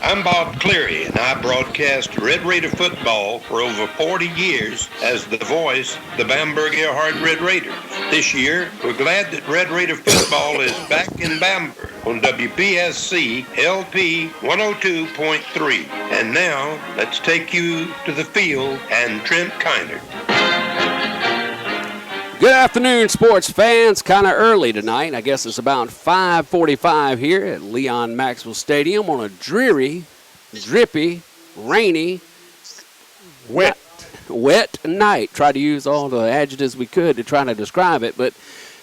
I'm Bob Cleary, and I broadcast Red Raider football for over 40 years as the voice of the Bamberg-Ehrhardt Red Raiders. This year, we're glad that Red Raider football is back in Bamberg on WBSC-LP 102.3. And now, let's take you to the field and Trent Kiner. Good afternoon, sports fans. Kind of early tonight. I guess it's about 5:45 here at Leon Maxwell Stadium on a dreary, drippy, rainy, wet night. Tried to use all the adjectives we could to try to describe it, but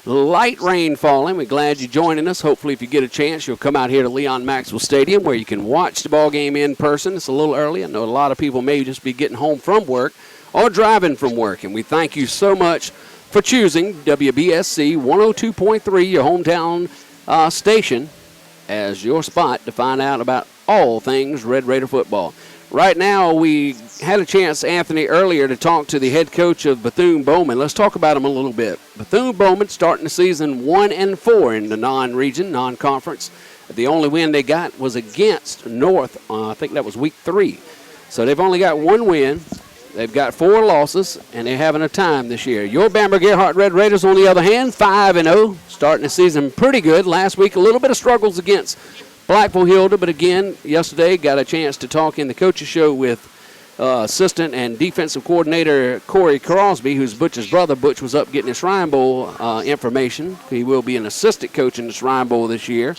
light rain falling. We're glad you're joining us. Hopefully, if you get a chance, you'll come out here to Leon Maxwell Stadium where you can watch the ball game in person. It's a little early. I know a lot of people may just be getting home from work or driving from work, and we thank you so much for choosing WBSC 102.3, your hometown station, as your spot to find out about all things Red Raider football. Right now, we had a chance, Anthony, earlier to talk to the head coach of Bethune-Bowman. Let's talk about him a little bit. Bethune-Bowman starting the season 1-4 in the non-region, non-conference. The only win they got was against North. I think that was week 3. So they've only got one win. They've got 4 losses, and they're having a time this year. Your Bamberg-Ehrhardt Red Raiders, on the other hand, 5-0, starting the season pretty good. Last week, a little bit of struggles against Blackville-Hilda, but again, yesterday got a chance to talk in the coaches show with assistant and defensive coordinator Corey Crosby, who's Butch's brother. Butch was up getting the Shrine Bowl information. He will be an assistant coach in the Shrine Bowl this year.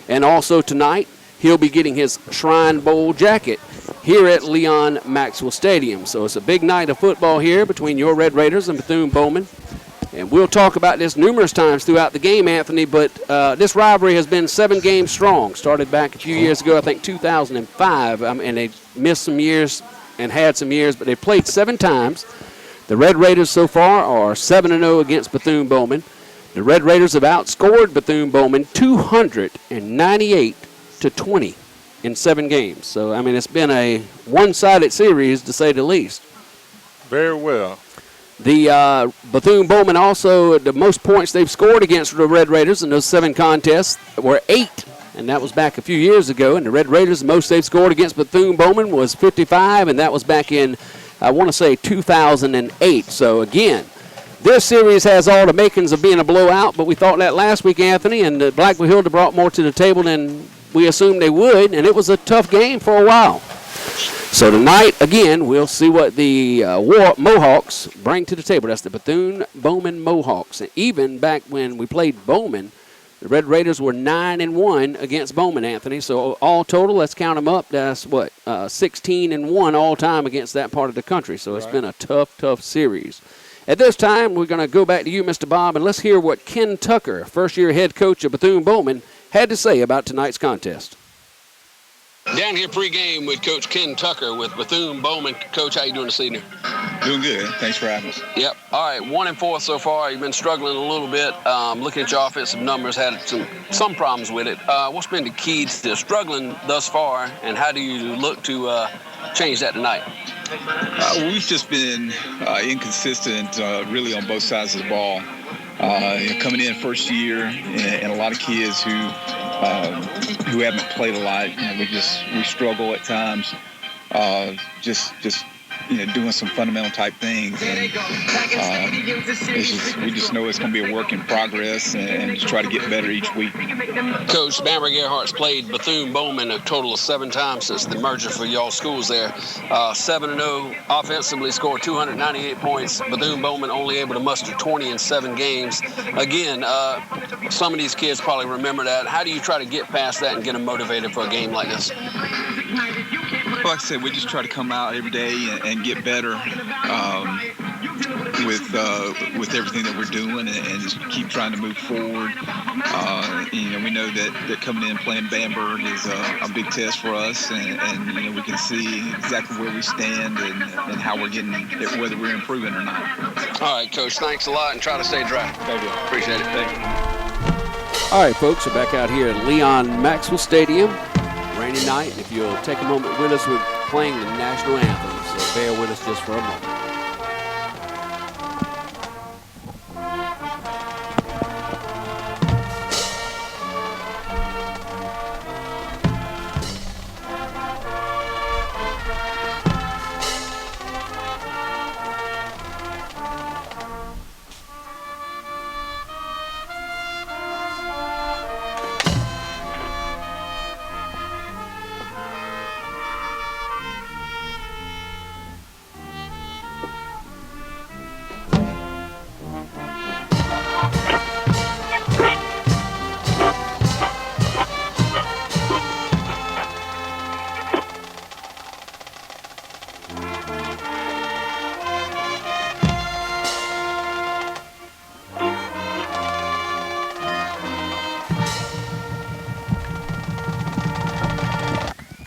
And also tonight, he'll be getting his Shrine Bowl jacket here at Leon Maxwell Stadium. So it's a big night of football here between your Red Raiders and Bethune-Bowman. And we'll talk about this numerous times throughout the game, Anthony, but this rivalry has been 7 games strong. Started back a few years ago, I think 2005, and they missed some years and had some years, but they played 7 times. The Red Raiders so far are 7-0 against Bethune-Bowman. The Red Raiders have outscored Bethune-Bowman 298-20 in 7 games. So, I mean, it's been a one-sided series, to say the least. Very well. The Bethune-Bowman also, the most points they've scored against the Red Raiders in those 7 contests were 8, and that was back a few years ago. And the Red Raiders, the most they've scored against Bethune-Bowman was 55, and that was back in, I want to say, 2008. So, again, this series has all the makings of being a blowout, but we thought that last week, Anthony, and Blackville-Hilda brought more to the table than we assumed they would, and it was a tough game for a while. So tonight, again, we'll see what the Mohawks bring to the table. That's the Bethune-Bowman Mohawks. And even back when we played Bowman, the Red Raiders were 9-1 against Bowman, Anthony. So all total, let's count them up. That's 16-1 all time against that part of the country. So it's been a tough series. At this time, we're going to go back to you, Mr. Bob, and let's hear what Ken Tucker, first-year head coach of Bethune-Bowman, had to say about tonight's contest. Down here pregame with Coach Ken Tucker with Bethune-Bowman. Coach, how you doing this evening? Doing good. Thanks for having us. Yep. All right, 1-4 so far. You've been struggling a little bit. Looking at your offensive numbers, had some problems with it. What's been the key to struggling thus far, and how do you look to change that tonight? We've just been inconsistent really on both sides of the ball. Coming in first year, and a lot of kids who haven't played a lot, we struggle at times. Just doing some fundamental type things, and we just know it's going to be a work in progress, and just try to get better each week. Coach, Bamberg-Ehrhardt's played Bethune-Bowman a total of 7 times since the merger for y'all schools there. 7-0, offensively scored 298 points. Bethune-Bowman only able to muster 20 in 7 games. Again, some of these kids probably remember that. How do you try to get past that and get them motivated for a game like this? Like I said, we just try to come out every day and get better with everything that we're doing, and just keep trying to move forward. We know that coming in playing Bamberg is a big test for us, and we can see exactly where we stand and how we're getting, whether we're improving or not. All right, Coach, thanks a lot, and try to stay dry. Thank you. Appreciate it. Thank you. All right, folks, we're back out here at Leon Maxwell Stadium. Rainy night, and if you'll take a moment with us, we're playing the national anthem, so bear with us just for a moment.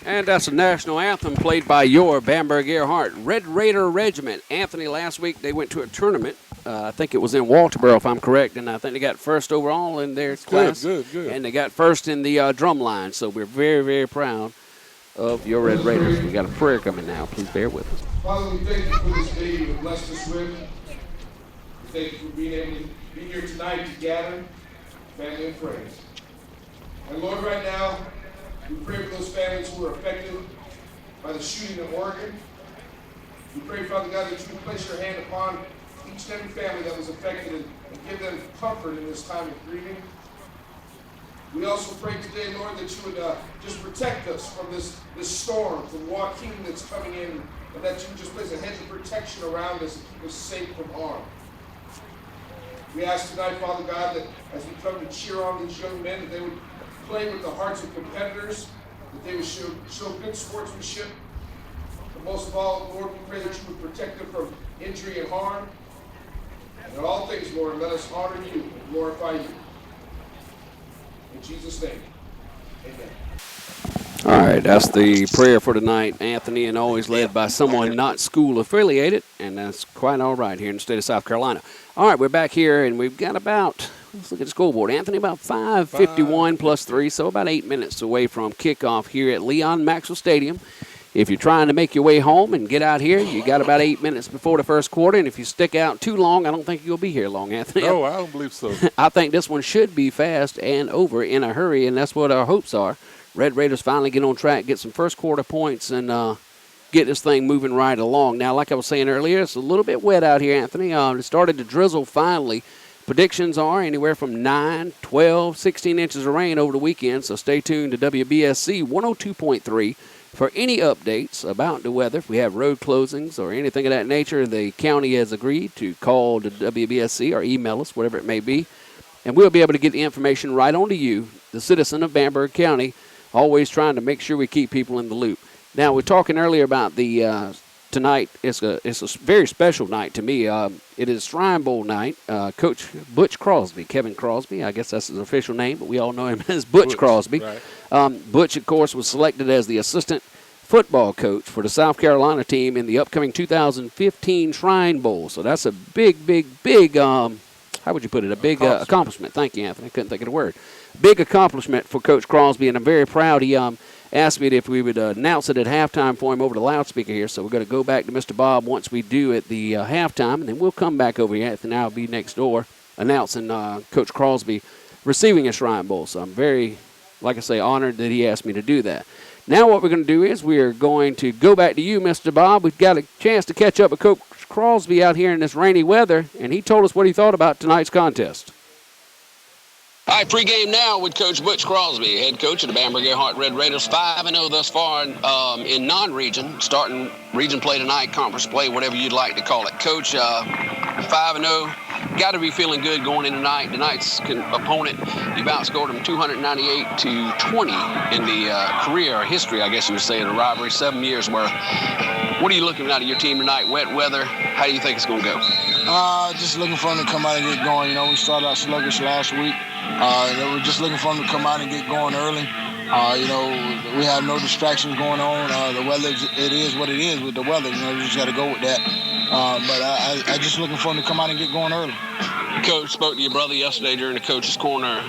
And that's the national anthem played by your Bamberg-Ehrhardt Red Raider Regiment. Anthony, last week they went to a tournament. I think it was in Walterboro, if I'm correct, and I think they got first overall in their class. Good. And they got first in the drum line, so we're very, very proud of your Red Raiders. We got a prayer coming now. Please bear with us. Father, we thank you for this day you have blessed us with. We thank you for being able to be here tonight to gather, family and friends. And Lord, right now, we pray for those families who are affected by the shooting in Oregon. We pray, Father God, that you would place your hand upon each and every family that was affected and give them comfort in this time of grieving. We also pray today, Lord, that you would just protect us from this storm, from Joaquin that's coming in, and that you would just place a hedge of protection around us and keep us safe from harm. We ask tonight, Father God, that as we come to cheer on these young men, that they would play with the hearts of competitors, that they would show good sportsmanship. But most of all, Lord, we pray that you would protect them from injury and harm. And in all things, Lord, let us honor you and glorify you. In Jesus' name, amen. All right, that's the prayer for tonight, Anthony, and always led by someone not school affiliated, and that's quite all right here in the state of South Carolina. All right, we're back here, and we've got about, let's look at the scoreboard, Anthony, about 5:51 plus 3, so about 8 minutes away from kickoff here at Leon Maxwell Stadium. If you're trying to make your way home and get out here, you got about 8 minutes before the first quarter, and if you stick out too long, I don't think you'll be here long, Anthony. No, I don't believe so. I think this one should be fast and over in a hurry, and that's what our hopes are. Red Raiders finally get on track, get some first quarter points, and get this thing moving right along. Now, like I was saying earlier, it's a little bit wet out here, Anthony. It started to drizzle finally. Predictions are anywhere from 9, 12, 16 inches of rain over the weekend, so stay tuned to WBSC 102.3 for any updates about the weather. If we have road closings or anything of that nature, the county has agreed to call the WBSC or email us, whatever it may be, and we'll be able to get the information right on to you, the citizen of Bamberg County, always trying to make sure we keep people in the loop. Now, we're talking earlier about the tonight. It's a very special night to me. It is Shrine Bowl night. Coach Butch Crosby, Kevin Crosby, I guess that's his official name, but we all know him as Butch Crosby. Right. Butch, of course, was selected as the assistant football coach for the South Carolina team in the upcoming 2015 Shrine Bowl. So that's a big, how would you put it, a big accomplishment. Thank you, Anthony. I couldn't think of the word. Big accomplishment for Coach Crosby, and I'm very proud. He asked me if we would announce it at halftime for him over the loudspeaker here. So we're going to go back to Mr. Bob once we do at the halftime, and then we'll come back over here. Anthony and I will be next door announcing Coach Crosby receiving a Shrine Bowl. So I'm very, like I say, honored that he asked me to do that. Now what we're going to do is we are going to go back to you, Mr. Bob. We've got a chance to catch up with Coach Crosby out here in this rainy weather, and he told us what he thought about tonight's contest. All right, pregame now with Coach Butch Crosby, head coach of the Bamberg-Ehrhardt Red Raiders, 5-0 thus far in non-region, starting region play tonight, conference play, whatever you'd like to call it. Coach, 5-0, got to be feeling good going into tonight. Tonight's opponent, you've outscored them 298-20 in the career history, I guess you would say, of the rivalry, 7 years worth. What are you looking out of your team tonight? Wet weather, how do you think it's going to go? Just looking for them to come out and get going. You know, we started out sluggish last week. We're just looking for them to come out and get going early. You know, we have no distractions going on. The weather, it is what it is with the weather. You know, you just got to go with that. But I just looking for them to come out and get going early. Coach spoke to your brother yesterday during the coach's corner.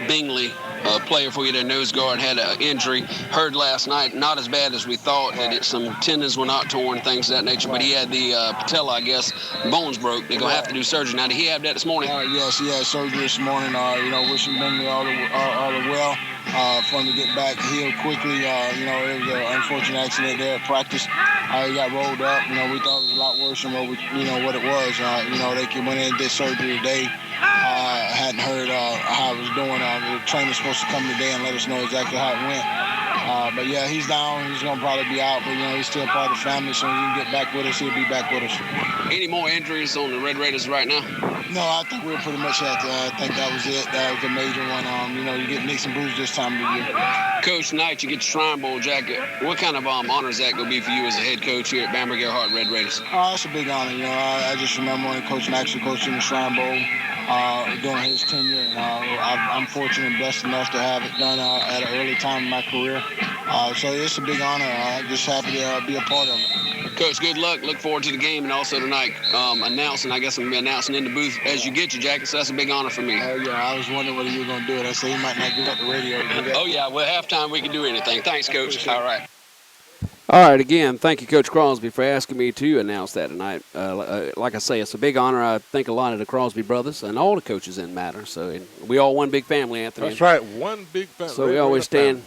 Bingley, a player for you, their nose guard, had an injury. Heard last night, not as bad as we thought. That some tendons were not torn, things of that nature. But he had the patella, I guess, bones broke. They're going to have to do surgery. Now, did he have that this morning? Yes, he had surgery this morning. You know, wishing Bingley all the well. For him to get back healed quickly. You know, it was an unfortunate accident there at practice. He got rolled up. You know, we thought it was a lot worse than what it was. You know, they went in and did surgery today. Hadn't heard how it was doing. The trainer's supposed to come today and let us know exactly how it went. But yeah, he's down. He's gonna probably be out. But you know, he's still part of the family. So when he can get back with us, he'll be back with us. Any more injuries on the Red Raiders right now? No, I think we're pretty much at. I think that was it. That was the major one. You know, you get nicks and bruises this time of the year. Coach, tonight you get the Shrine Bowl jacket. What kind of honor is that going to be for you as a head coach here at Bamberg-Ehrhardt Red Raiders? It's a big honor. You know, I just remember when Coach Maxwell coached in the Shrine Bowl during his tenure. And, I'm fortunate and blessed enough to have it done at an early time in my career. So it's a big honor. Just happy to be a part of it. Coach, good luck. Look forward to the game, and also tonight announcing. I guess I'm going to be announcing in the booth as you get your jacket, so that's a big honor for me. Oh, yeah, I was wondering whether you were going to do it. I said he might not give up the radio. Oh, yeah, well, halftime we can do anything. Thanks, Coach. All right. All right, again, thank you, Coach Crosby, for asking me to announce that tonight. Like I say, it's a big honor. I think a lot of the Crosby brothers and all the coaches in matter. So we all one big family, Anthony. That's right, one big family. So we always stand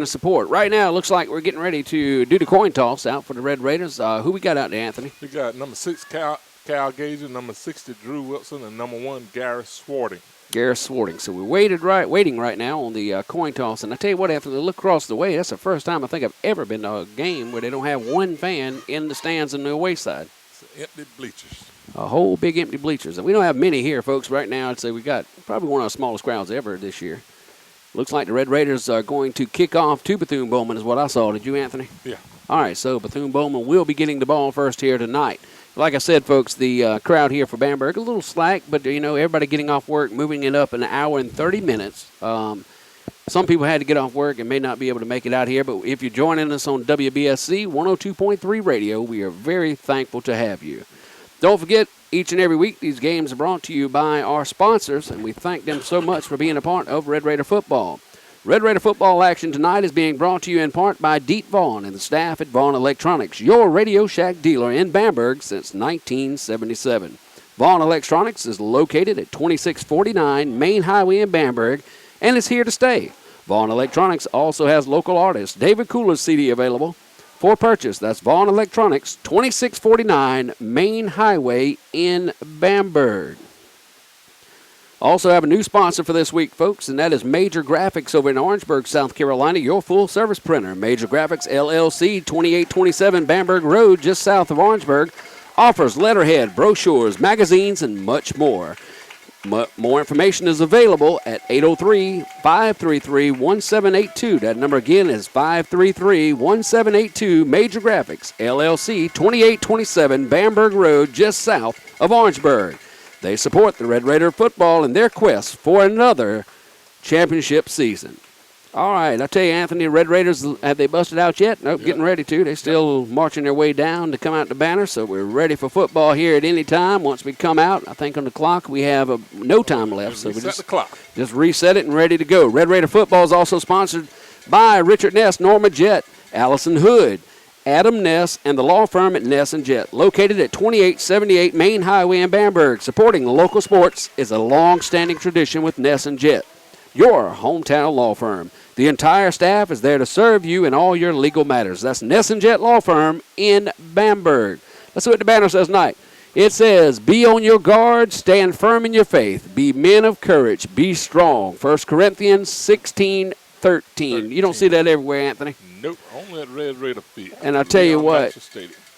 in support. Right now, it looks like we're getting ready to do the coin toss out for the Red Raiders. Who we got out there, Anthony? We got number 6, Cal Gager, number 60, Drew Wilson, and number 1, Gareth Swarting. So we're waiting right now on the coin toss. And I tell you what, after they look across the way, that's the first time I think I've ever been to a game where they don't have one fan in the stands on the away side. It's empty bleachers. A whole big empty bleachers. And we don't have many here, folks. Right now, I'd say we got probably one of the smallest crowds ever this year. Looks like the Red Raiders are going to kick off to Bethune-Bowman is what I saw. Did you, Anthony? Yeah. All right, so Bethune-Bowman will be getting the ball first here tonight. Like I said, folks, the crowd here for Bamberg, a little slack, but, everybody getting off work, moving it up an hour and 30 minutes. Some people had to get off work and may not be able to make it out here, but if you're joining us on WBSC 102.3 radio, we are very thankful to have you. Don't forget, each and every week, these games are brought to you by our sponsors, and we thank them so much for being a part of Red Raider football. Red Raider football action tonight is being brought to you in part by Deet Vaughn and the staff at Vaughn Electronics, your Radio Shack dealer in Bamberg since 1977. Vaughn Electronics is located at 2649 Main Highway in Bamberg and is here to stay. Vaughn Electronics also has local artist David Cooler's CD available for purchase. That's Vaughn Electronics, 2649 Main Highway in Bamberg. Also have a new sponsor for this week, folks, and that is Major Graphics over in Orangeburg, South Carolina, your full-service printer. Major Graphics, LLC, 2827 Bamberg Road, just south of Orangeburg, offers letterhead, brochures, magazines, and much more. More information is available at 803-533-1782. That number again is 533-1782, Major Graphics, LLC, 2827 Bamberg Road, just south of Orangeburg. They support the Red Raider football in their quest for another championship season. All right, I tell you, Anthony, Red Raiders, have they busted out yet? Nope, getting ready to. They're still marching their way down to come out the banner, so we're ready for football here at any time. Once we come out, I think on the clock we have no time left, so we just reset it and ready to go. Red Raider football is also sponsored by Richard Ness, Norma Jett, Allison Hood, Adam Ness, and the law firm at Ness & Jett, located at 2878 Main Highway in Bamberg. Supporting local sports is a long-standing tradition with Ness & Jett, your hometown law firm. The entire staff is there to serve you in all your legal matters. That's Ness & Jett Law Firm in Bamberg. Let's see what the banner says tonight. It says, be on your guard, stand firm in your faith, be men of courage, be strong. 1 Corinthians 16:13. You don't see that everywhere, Anthony. Nope, only at Red Raider Field. And I tell you what,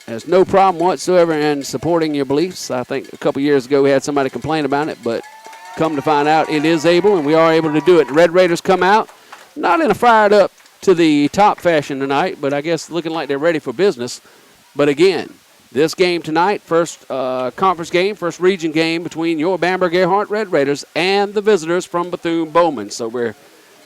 there's no problem whatsoever in supporting your beliefs. I think a couple years ago we had somebody complain about it, but come to find out it is able, and we are able to do it. The Red Raiders come out, not in a fired up to the top fashion tonight, but I guess looking like they're ready for business. But again, this game tonight, first conference game, first region game between your Bamberg-Ehrhardt Red Raiders and the visitors from Bethune-Bowman. So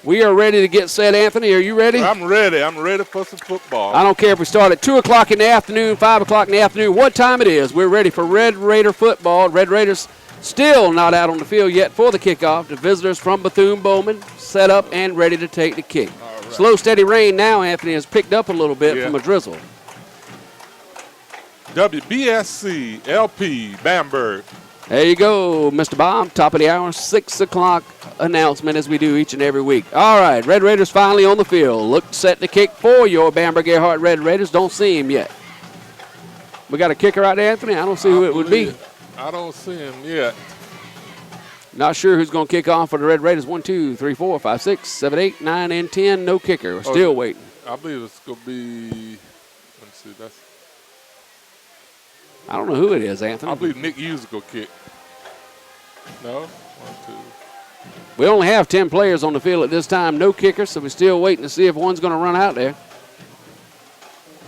we are ready to get set. Anthony, are you ready? I'm ready. I'm ready for some football. I don't care if we start at 2 o'clock in the afternoon, 5 o'clock in the afternoon, what time it is. We're ready for Red Raider football. Red Raiders still not out on the field yet for the kickoff. The visitors from Bethune-Bowman set up and ready to take the kick. Right. Slow, steady rain now, Anthony, has picked up a little bit from a drizzle. WBSC-LP, Bamberg. There you go, Mr. Bob. Top of the hour, 6 o'clock announcement as we do each and every week. All right, Red Raiders finally on the field. Look set to kick for your Bamberg-Ehrhardt Red Raiders. Don't see him yet. We got a kicker out there, Anthony. I don't see who it would be. I don't see him yet. Not sure who's going to kick off for the Red Raiders. 1, 2, 3, 4, 5, 6, 7, 8, 9, and 10. No kicker. We're still waiting. I believe it's going to be, let's see, I don't know who it is, Anthony. I believe Nick Hughes will go kick. No? 1, 2. We only have 10 players on the field at this time. No kicker, so we're still waiting to see if one's going to run out there.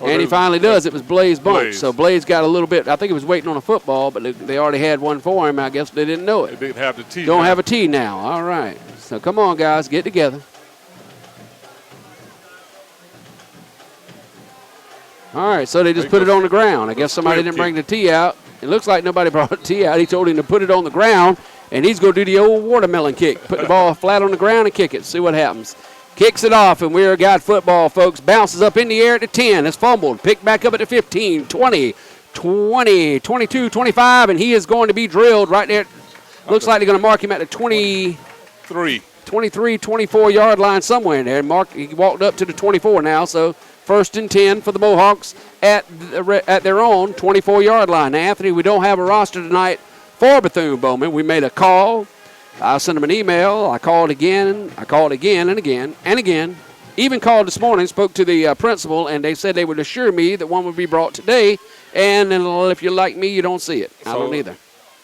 And he finally does. It was Blaze Bunch. So Blaze got a little bit. I think he was waiting on a football, but they already had one for him. I guess they didn't know it. They didn't have the tee. Don't have a tee now. All right. So come on, guys. Get together. All right, so they just put it on the ground. I guess somebody didn't bring the tee out. It looks like nobody brought the tee out. He told him to put it on the ground, and he's going to do the old watermelon kick. Put the ball flat on the ground and kick it. See what happens. Kicks it off, and we're got football, folks. Bounces up in the air at the 10. It's fumbled. Picked back up at the 15, 20, 22, 25, and he is going to be drilled right there. Looks like they're going to mark him at the 23, 24-yard line somewhere in there. He walked up to the 24 now, so first and 10 for the Mohawks at their own 24-yard line. Now, Anthony, we don't have a roster tonight for Bethune-Bowman. We made a call. I sent them an email. I called again and again. Even called this morning, spoke to the principal, and they said they would assure me that one would be brought today. And if you're like me, you don't see it. I don't either.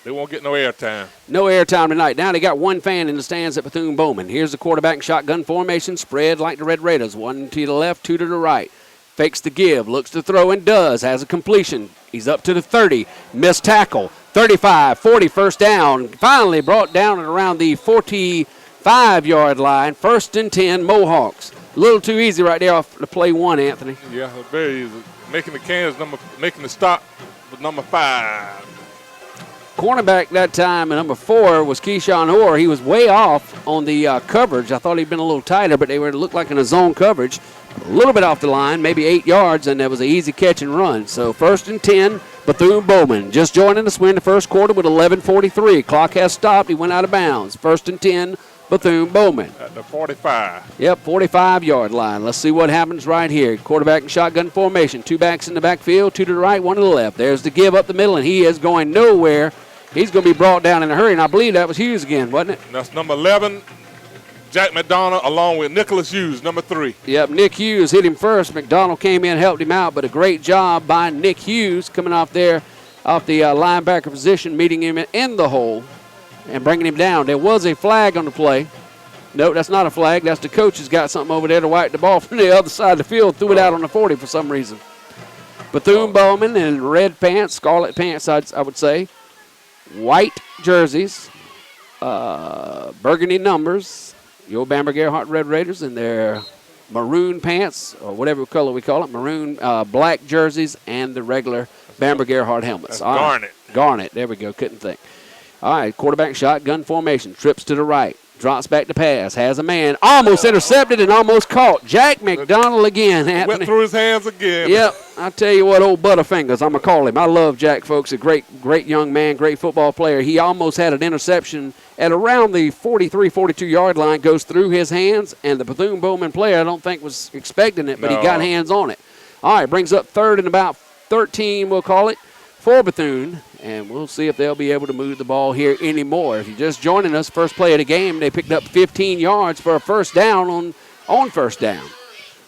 They won't get no airtime. No airtime tonight. Now they got one fan in the stands at Bethune-Bowman. Here's the quarterback shotgun formation, spread like the Red Raiders. One to the left, two to the right. Fakes the give, looks to throw and does. Has a completion. He's up to the 30. Missed tackle. 35, 40, first down. Finally brought down at around the 45-yard line. First and 10, Mohawks. A little too easy right there off the play one, Anthony. Yeah, very easy. Making the stop with number 5. Cornerback that time, and number 4 was Keyshawn Orr. He was way off on the coverage. I thought he'd been a little tighter, but they looked like in a zone coverage. A little bit off the line, maybe 8 yards, and there was an easy catch and run. So first and 10, Bethune-Bowman. Just joining us. We're in the first quarter with 11:43. Clock has stopped. He went out of bounds. First and 10, Bethune-Bowman. At the 45. Yep, 45-yard line. Let's see what happens right here. Quarterback and shotgun formation. 2 backs in the backfield, 2 to the right, 1 to the left. There's the give up the middle, and he is going nowhere. He's going to be brought down in a hurry, and I believe that was Hughes again, wasn't it? That's number 11, Jack McDonald, along with Nicholas Hughes, number 3. Yep, Nick Hughes hit him first. McDonald came in, helped him out, but a great job by Nick Hughes coming off there, off the linebacker position, meeting him in the hole and bringing him down. There was a flag on the play. Nope, that's not a flag. That's the coach has got something over there to wipe the ball from the other side of the field, threw it out on the 40 for some reason. Bethune-Bowman in red pants, scarlet pants, I would say. White jerseys, burgundy numbers, the old Bamberg-Ehrhardt Red Raiders in their maroon pants, or whatever color we call it, maroon, black jerseys, and the regular Bamberg-Ehrhardt helmets. Garnet. Garnet, there we go, couldn't think. All right, quarterback shotgun formation, trips to the right, drops back to pass, has a man, almost intercepted and almost caught. Jack McDonald again, Anthony. Went through his hands again. Yep, I tell you what, old Butterfingers, I'm going to call him. I love Jack, folks, a great young man, great football player. He almost had an interception at around the 43, 42-yard line, goes through his hands, and the Bethune-Bowman player I don't think was expecting it, but he got hands on it. All right, brings up third and about 13, we'll call it, for Bethune, and we'll see if they'll be able to move the ball here anymore. If you're just joining us, first play of the game, they picked up 15 yards for a first down on first down.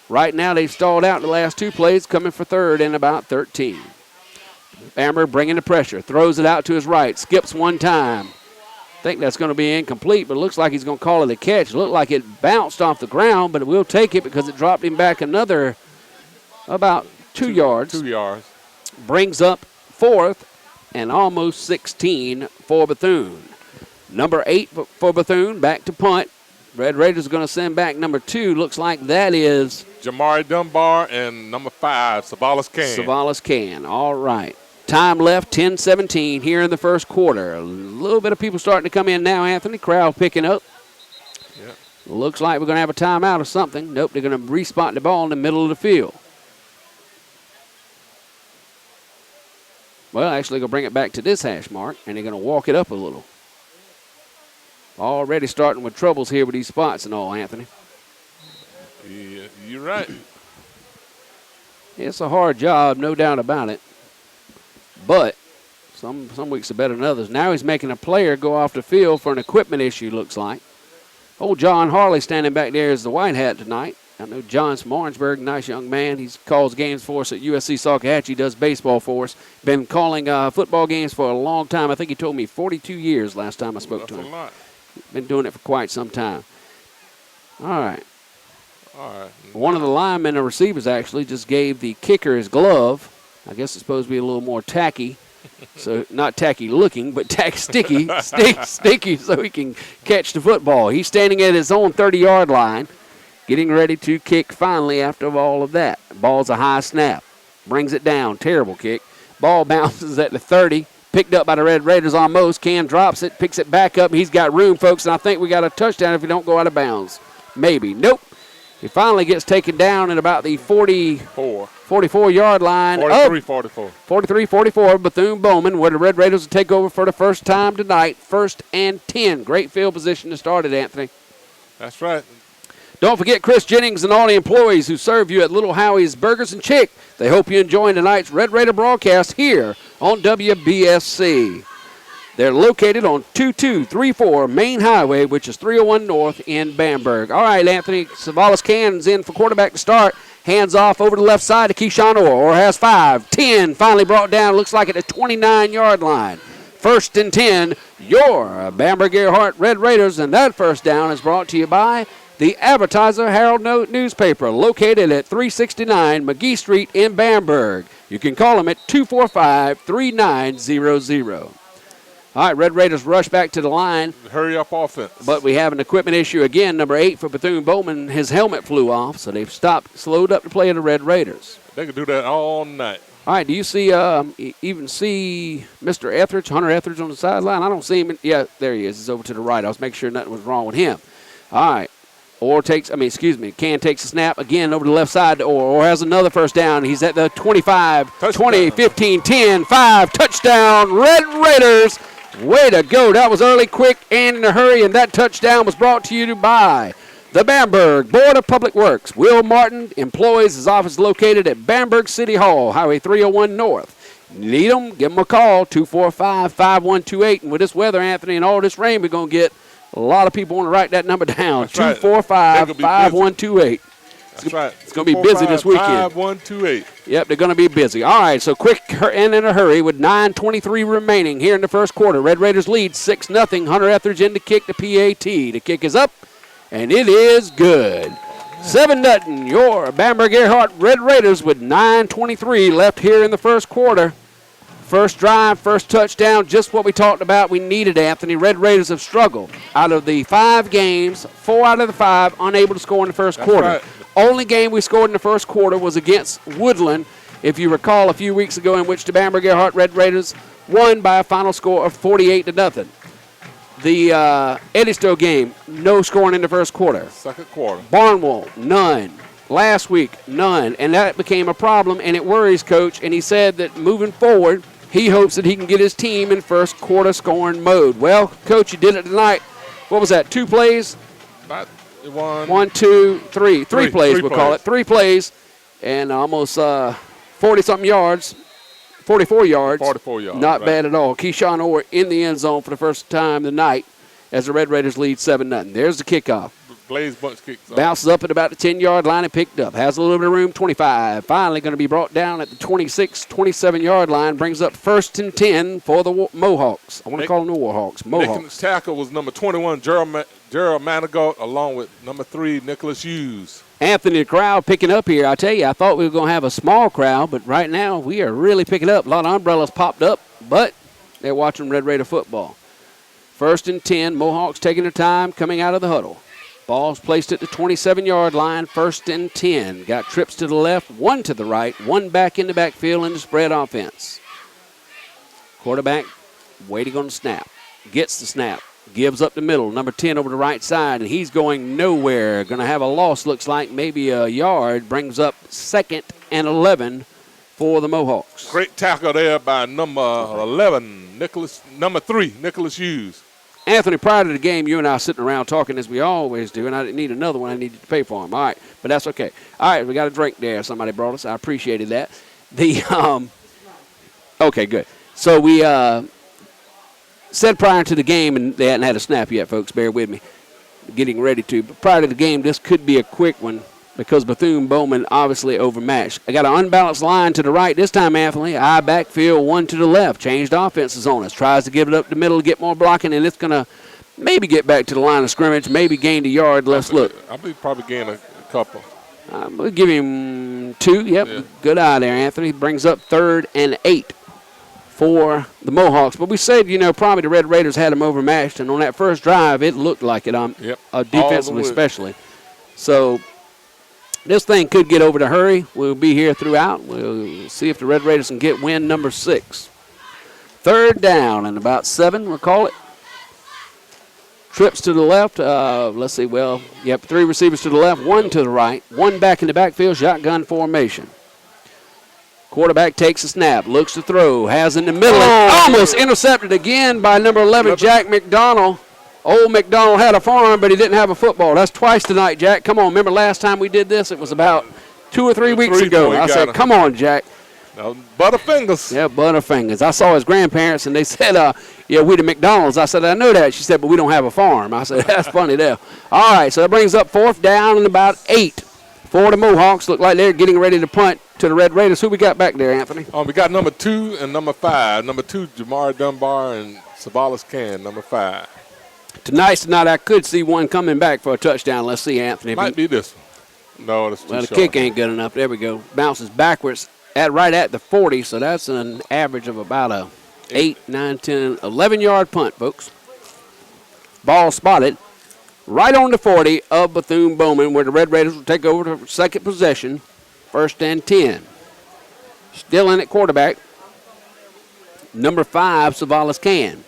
Right now, they've stalled out the last 2 plays, coming for third and about 13. Bamberg bringing the pressure, throws it out to his right, skips one time. I think that's going to be incomplete, but it looks like he's going to call it a catch. It looked like it bounced off the ground, but we'll take it because it dropped him back another about 2 yards. 2 yards. Brings up fourth and almost 16 for Bethune. Number 8 for Bethune, back to punt. Red Raiders are going to send back number 2. Looks like that is Jamari Dunbar and number 5, Savalas Can. Savalas Can. All right. Time left, 10-17 here in the first quarter. A little bit of people starting to come in now, Anthony. Crowd picking up. Yep. Looks like we're going to have a timeout or something. Nope, they're going to respot the ball in the middle of the field. Well, actually, going to bring it back to this hash mark, and they're going to walk it up a little. Already starting with troubles here with these spots and all, Anthony. Yeah, you're right. It's a hard job, no doubt about it. But some weeks are better than others. Now he's making a player go off the field for an equipment issue, looks like. Old John Harley standing back there is the white hat tonight. I know John's from Orangeburg, nice young man. He calls games for us at USC Salkehatchie, does baseball for us. Been calling football games for a long time. I think he told me 42 years last time I spoke to him. That's a lot. Been doing it for quite some time. All right. All right. One of the linemen or receivers actually just gave the kicker his glove. I guess it's supposed to be a little more tacky. So not tacky looking, but sticky so he can catch the football. He's standing at his own 30-yard line, getting ready to kick finally after all of that. Ball's a high snap. brings it down. Terrible kick. Ball bounces at the 30. Picked up by the Red Raiders almost. Cam drops it, picks it back up. He's got room, folks, and I think we got a touchdown if we don't go out of bounds. Maybe. Nope. He finally gets taken down at about the 44-yard line. 43-44. 43-44, Bethune-Bowman, where the Red Raiders will take over for the first time tonight. 1st and 10. Great field position to start it, Anthony. That's right. Don't forget Chris Jennings and all the employees who serve you at Little Howie's Burgers and Chick. They hope you enjoy tonight's Red Raider broadcast here on WBSC. They're located on 2234 Main Highway, which is 301 North in Bamberg. All right, Anthony Savalas Cannon's in for quarterback to start. Hands off over the left side to Keyshawn Orr. Orr has 5. 10 finally brought down. Looks like at the 29-yard line. 1st and 10, your Bamberg-Ehrhardt Red Raiders. And that first down is brought to you by the Advertiser Herald newspaper, located at 369 McGee Street in Bamberg. You can call them at 245-3900. All right, Red Raiders rush back to the line. Hurry up offense. But we have an equipment issue again. Number 8 for Bethune-Bowman, his helmet flew off, so they've slowed up to play the Red Raiders. They can do that all night. All right, do you see, even see Mr. Etheridge, Hunter Etheridge on the sideline? I don't see him. Yeah, there he is. He's over to the right. I was making sure nothing was wrong with him. All right. Can takes a snap again over the left side to Orr. Orr has another first down. He's at the 25, touchdown. 20, 15, 10, 5, touchdown, Red Raiders. Way to go. That was early, quick, and in a hurry, and that touchdown was brought to you by the Bamberg Board of Public Works. Will Martin employs his office located at Bamberg City Hall, Highway 301 North. Need them? Give them a call, 245-5128. And with this weather, Anthony, and all this rain we're going to get, a lot of people want to write that number down, 245-5128. That's right. It's going to be busy this weekend. 5128. Yep, they're going to be busy. All right, so quick and in a hurry with 9:23 remaining here in the first quarter. Red Raiders lead 6-0. Hunter Etheridge in to kick the PAT. The kick is up, and it is good. 7-0, your Bamberg-Ehrhardt Red Raiders with 9:23 left here in the first quarter. First drive, first touchdown, just what we talked about we needed, Anthony. Red Raiders have struggled. Out of the 5 games, 4 out of the 5 unable to score in the first quarter. Right. Only game we scored in the first quarter was against Woodland, if you recall, a few weeks ago, in which the Bamberg-Ehrhardt Red Raiders won by a final score of 48-0. The Eddystowe game, no scoring in the first quarter. Second quarter. Barnwell, none. Last week, none. And that became a problem, and it worries Coach. And he said that moving forward, he hopes that he can get his team in first quarter scoring mode. Well, Coach, you did it tonight. What was that, 2 plays? About 1, 2, 3. 3 plays, we'll call it. 3 plays and almost 40-something yards. 44 yards. 44 yards. Not bad at all. Keyshawn Orr in the end zone for the first time tonight as the Red Raiders lead 7-0. There's the kickoff. Blaze Bunch kicks off. Bounces up at about the 10-yard line and picked up. Has a little bit of room, 25. Finally going to be brought down at the 26, 27-yard line. Brings up 1st and 10 for the Mohawks. I want to call them the Warhawks. Mohawks. Making tackle was number 21, Gerald Manigault, along with number 3, Nicholas Hughes. Anthony, the crowd picking up here. I tell you, I thought we were going to have a small crowd, but right now we are really picking up. A lot of umbrellas popped up, but they're watching Red Raider football. 1st and 10, Mohawks taking their time coming out of the huddle. Ball's placed at the 27-yard line, 1st and 10. Got trips to the left, 1 to the right, 1 back in the backfield in the spread offense. Quarterback waiting on the snap. Gets the snap. Gives up the middle. Number 10 over the right side, and he's going nowhere. Going to have a loss, looks like maybe a yard. Brings up 2nd and 11 for the Mohawks. Great tackle there by number 11, number 3, Nicholas Hughes. Anthony, prior to the game, you and I were sitting around talking as we always do, and I didn't need another one. I needed to pay for them. All right, but that's okay. All right, we got a drink there. Somebody brought us. I appreciated that. Okay, good. So we said prior to the game, and they hadn't had a snap yet, folks. Bear with me. Getting ready to. But prior to the game, this could be a quick one because Bethune-Bowman obviously overmatched. I got an unbalanced line to the right this time, Anthony. I backfield, 1 to the left. Changed offenses on us. Tries to give it up the middle to get more blocking, and it's going to maybe get back to the line of scrimmage, maybe gain a yard. Let's look. I believe probably gain a couple. We'll give him 2. Yep, yeah. Good eye there, Anthony. Brings up 3rd and 8 for the Mohawks. But we said, probably the Red Raiders had them overmatched, and on that first drive, it looked like it, defensively especially. So This thing could get over to hurry. We'll be here throughout. We'll see if the Red Raiders can get win number 6. 3rd down and about 7, we'll call it. Trips to the left. Let's see. Well, yep, 3 receivers to the left, 1 to the right, 1 back in the backfield, shotgun formation. Quarterback takes a snap, looks to throw, has in the middle, and almost intercepted again by number 11, Jack McDonald. Old McDonald had a farm, but he didn't have a football. That's twice tonight, Jack. Come on. Remember last time we did this? It was about 2 or 3 weeks ago. I said, come on, Jack. Butterfingers. Yeah, Butterfingers. I saw his grandparents, and they said, yeah, we the McDonald's. I said, I know that. She said, but we don't have a farm. I said, that's funny there. All right, so that brings up 4th down and about 8 for the Mohawks. Look like they're getting ready to punt to the Red Raiders. Who we got back there, Anthony? We got number 2 and number 5. Number 2, Jamar Dunbar, and Savalas Can, number 5. Tonight, I could see one coming back for a touchdown. Let's see, Anthony. Might be this one. No, that's too Well, the short. kick ain't good enough. There we go. Bounces backwards right at the 40, so that's an average of about a 8, 9, 10, 11-yard punt, folks. Ball spotted right on the 40 of Bethune-Bowman, where the Red Raiders will take over the second possession, 1st and 10. Still in at quarterback, number 5, Savalas Can.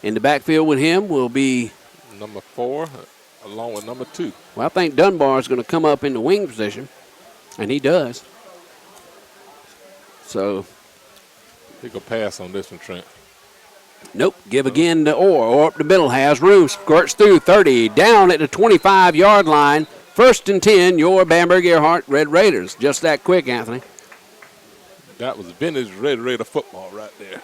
In the backfield with him will be number 4, along with number 2. Well, I think Dunbar is going to come up in the wing position, and he does. So He could pass on this one, Trent. nope. Give again to Orr up the middle. Has room. Squirts through 30. Down at the 25-yard line. 1st and 10, your Bamberg-Ehrhardt Red Raiders. Just that quick, Anthony. That was vintage Red Raider football right there.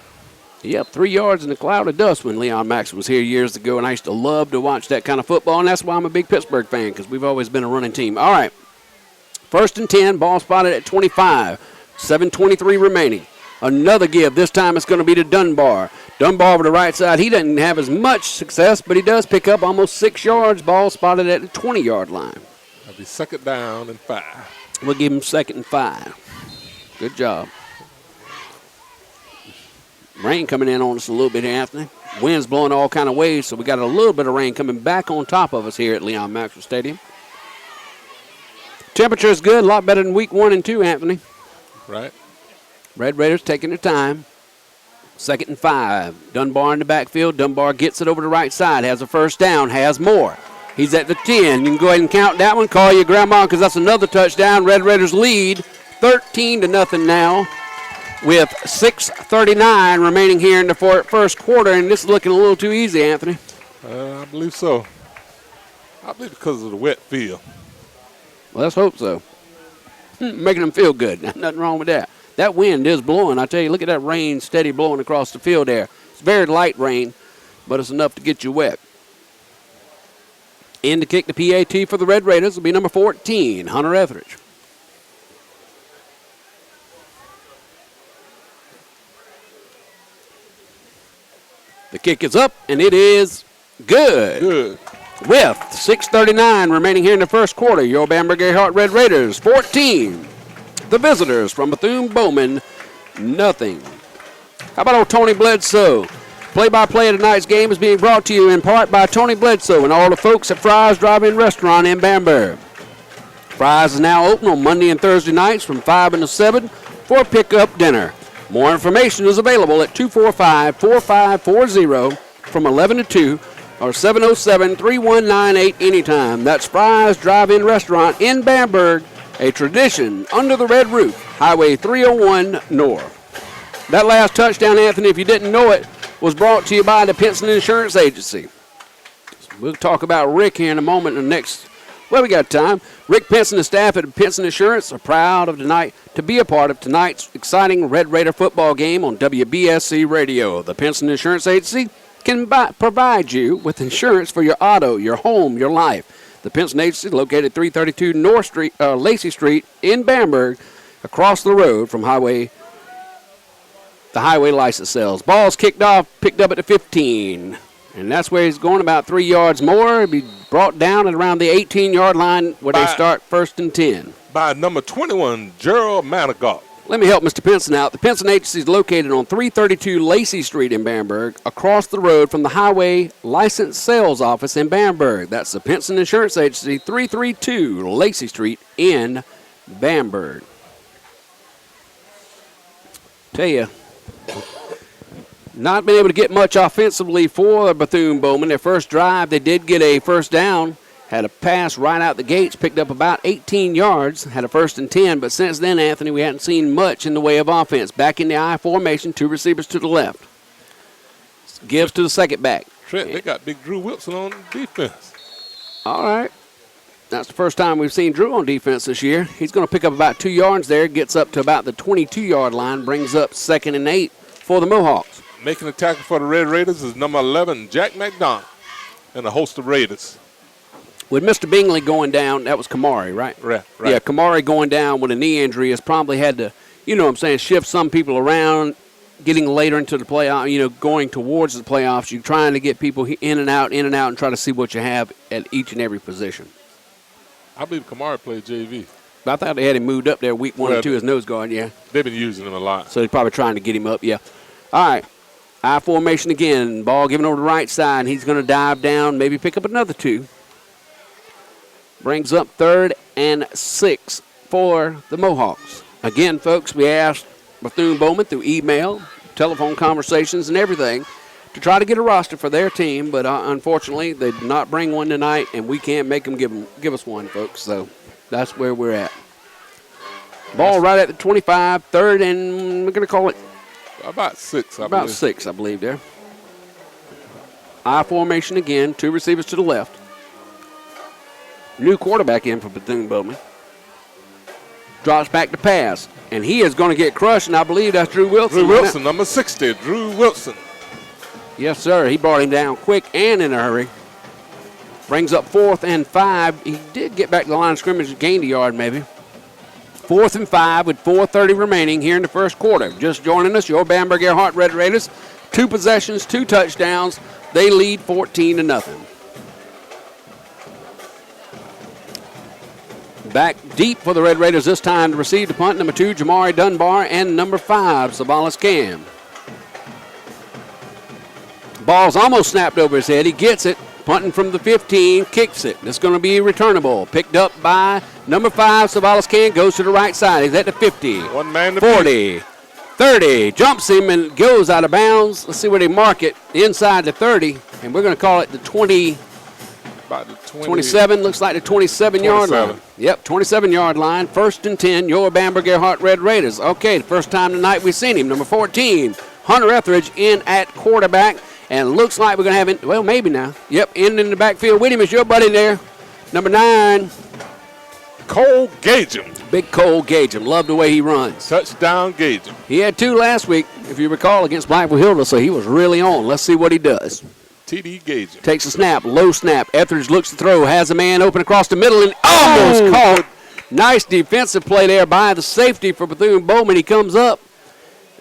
Yep, 3 yards in a cloud of dust when Leon Max was here years ago, and I used to love to watch that kind of football, and that's why I'm a big Pittsburgh fan, because we've always been a running team. All right, 1st and 10, ball spotted at 25, 7:23 remaining. Another give. This time it's going to be to Dunbar. Dunbar over the right side. He doesn't have as much success, but he does pick up almost 6 yards. Ball spotted at the 20-yard line. That'll be 2nd down and 5. We'll give him 2nd and 5. Good job. Rain coming in on us a little bit, Anthony. Wind's blowing all kind of ways, so we got a little bit of rain coming back on top of us here at Leon Maxwell Stadium. Temperature is good, a lot better than week 1 and 2, Anthony. Right. Red Raiders taking their time. 2nd and 5. Dunbar in the backfield. Dunbar gets it over the right side, has a 1st down, has more. He's at the 10. You can go ahead and count that one. Call your grandma because that's another touchdown. Red Raiders lead 13-0 now, with 6:39 remaining here in the first quarter, and this is looking a little too easy, Anthony. I believe so. I believe because of the wet field. Well, let's hope so. Making them feel good. Nothing wrong with that. That wind is blowing. I tell you, look at that rain steady blowing across the field there. It's very light rain, but it's enough to get you wet. In to kick the PAT for the Red Raiders will be number 14, Hunter Etheridge. The kick is up, and it is good. Good. With 6:39 remaining here in the first quarter, your Bamberg-Ehrhardt Red Raiders 14. The visitors from Bethune-Bowman, nothing. How about old Tony Bledsoe? Play-by-play of tonight's game is being brought to you in part by Tony Bledsoe and all the folks at Fry's Drive-In Restaurant in Bamberg. Fry's is now open on Monday and Thursday nights from 5 until 7 for a pickup dinner. More information is available at 245-4540 from 11 to 2 or 707-3198 anytime. That's Fry's Drive-In Restaurant in Bamberg, a tradition under the red roof, Highway 301 North. That last touchdown, Anthony, if you didn't know it, was brought to you by the Pinson Insurance Agency. We'll talk about Rick here in a moment in the next. Well, we got time. Rick Pinson and staff at Pinson Insurance are proud of tonight to be a part of tonight's exciting Red Raider football game on WBSC Radio. The Pinson Insurance Agency can provide you with insurance for your auto, your home, your life. The Pinson Agency, located 332 North Street, Lacey Street in Bamberg, across the road from the highway license sales. Ball's kicked off, picked up at the 15. And that's where he's going, about 3 yards more. He'll be brought down at around the 18-yard line where they start 1st and 10. By number 21, Gerald Manigault. Let me help Mr. Pinson out. The Pinson Agency is located on 332 Lacey Street in Bamberg, across the road from the Highway License Sales Office in Bamberg. That's the Pinson Insurance Agency, 332 Lacey Street in Bamberg. Tell you, not been able to get much offensively for Bethune-Bowman. Their first drive, they did get a first down. Had a pass right out the gates, picked up about 18 yards, had a 1st and 10. But since then, Anthony, we hadn't seen much in the way of offense. Back in the I formation, 2 receivers to the left. Gives to the second back. Trent, they got big Drew Wilson on defense. All right. That's the first time we've seen Drew on defense this year. He's going to pick up about 2 yards there, gets up to about the 22-yard line, brings up 2nd and 8 for the Mohawks. Making the tackle for the Red Raiders is number 11, Jack McDonald, and a host of Raiders. With Mr. Bingley going down, that was Kamari, right? Right. Yeah, Kamari going down with a knee injury has probably had to, shift some people around, getting later into the playoff, going towards the playoffs. You're trying to get people in and out, and try to see what you have at each and every position. I believe Kamari played JV. But I thought they had him moved up there week 1 or 2 as nose guard, yeah. They've been using him a lot. So they're probably trying to get him up, yeah. All right. I formation again. Ball given over the right side. He's going to dive down, maybe pick up another 2. Brings up 3rd and 6 for the Mohawks. Again, folks, we asked Bethune-Bowman through email, telephone conversations, and everything to try to get a roster for their team, but unfortunately, they did not bring one tonight, and we can't make them give us one, folks. So that's where we're at. Ball right at the 25, 3rd, and we're going to call it about 6, I believe. About 6, I believe, there. I formation again, 2 receivers to the left. New quarterback in for Bethune-Bowman. Drops back to pass, and he is going to get crushed, and I believe that's Drew Wilson. Drew Wilson, number 60, Drew Wilson. Yes, sir. He brought him down quick and in a hurry. Brings up 4th and 5. He did get back to the line of scrimmage and gained a yard maybe. 4th and 5 with 4:30 remaining here in the first quarter. Just joining us, your Bamberg-Ehrhardt Red Raiders. 2 possessions, 2 touchdowns. They lead 14-0. Back deep for the Red Raiders this time to receive the punt. Number 2, Jamari Dunbar, and number 5, Savalas Cam. Ball's almost snapped over his head. He gets it. Punting from the 15, kicks it. It's going to be returnable. Picked up by number 5, Savalas Cam. Goes to the right side. He's at the 50. 1 man to 40. 30. Jumps him and goes out of bounds. Let's see where they mark it. Inside the 30. And we're going to call it the 20. About the 27, looks like the 27-yard line. Yep, 27-yard line. 1st and 10, your Bamberg-Ehrhardt Red Raiders. Okay, the first time tonight we've seen him. Number 14, Hunter Etheridge in at quarterback. And looks like we're going to have it, well, maybe now. Yep, in the backfield with him is your buddy there. Number 9. Cole Gagem. Big Cole Gagem. Love the way he runs. Touchdown Gagem. He had 2 last week, if you recall, against Blackville Hilda, so he was really on. Let's see what he does. TD Gagem. Takes a snap, low snap. Etheridge looks to throw, has a man open across the middle, and almost caught. Nice defensive play there by the safety for Bethune-Bowman. He comes up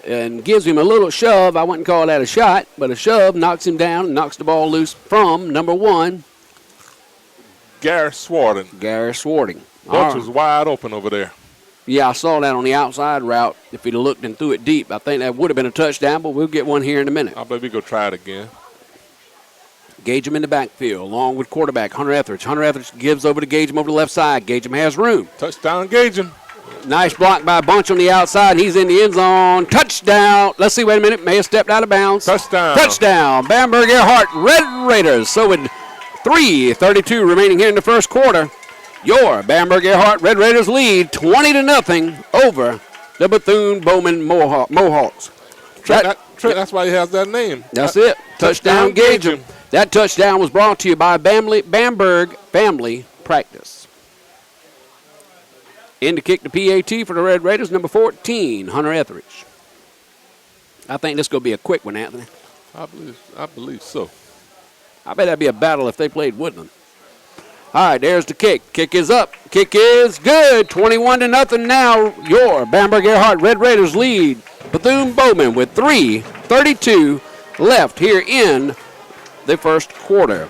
and gives him a little shove. I wouldn't call that a shot, but a shove knocks him down and knocks the ball loose from number 1. Garrett Swarding. Bunch was wide open over there. Yeah, I saw that on the outside route. If he'd have looked and threw it deep, I think that would have been a touchdown, but we'll get one here in a minute. I believe we'll go try it again. Gagem in the backfield, along with quarterback Hunter Etheridge. Hunter Etheridge gives over to Gagem over the left side. Gagem has room. Touchdown Gagem. Nice block by Bunch on the outside. He's in the end zone. Touchdown. Let's see, wait a minute. May have stepped out of bounds. Touchdown. Bamberg-Ehrhardt Red Raiders. So with 3:32 remaining here in the first quarter, your Bamberg-Ehrhardt Red Raiders lead 20-0 over the Bethune-Bowman Mohawks. That's why he has that name. That's it. Touchdown Gagem. That touchdown was brought to you by Bamberg Family Practice. In to kick the PAT for the Red Raiders, number 14, Hunter Etheridge. I think this is going to be a quick one, Anthony. I believe so. I bet that'd be a battle if they played Woodland. All right, there's the kick. Kick is up. Kick is good. 21-0 now. Your Bamberg-Ehrhardt Red Raiders lead Bethune-Bowman with 3:32 left here in the first quarter.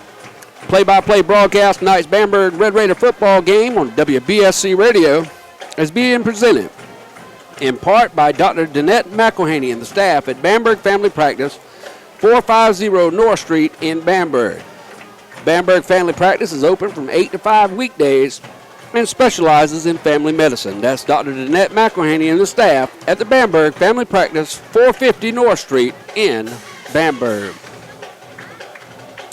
Play-by-play broadcast tonight's Bamberg Red Raider football game on WBSC Radio is being presented in part by Dr. Danette McElhaney and the staff at Bamberg Family Practice, 450 North Street in Bamberg. Bamberg Family Practice is open from 8 to 5 weekdays and specializes in family medicine. That's Dr. Danette McElhaney and the staff at the Bamberg Family Practice, 450 North Street in Bamberg.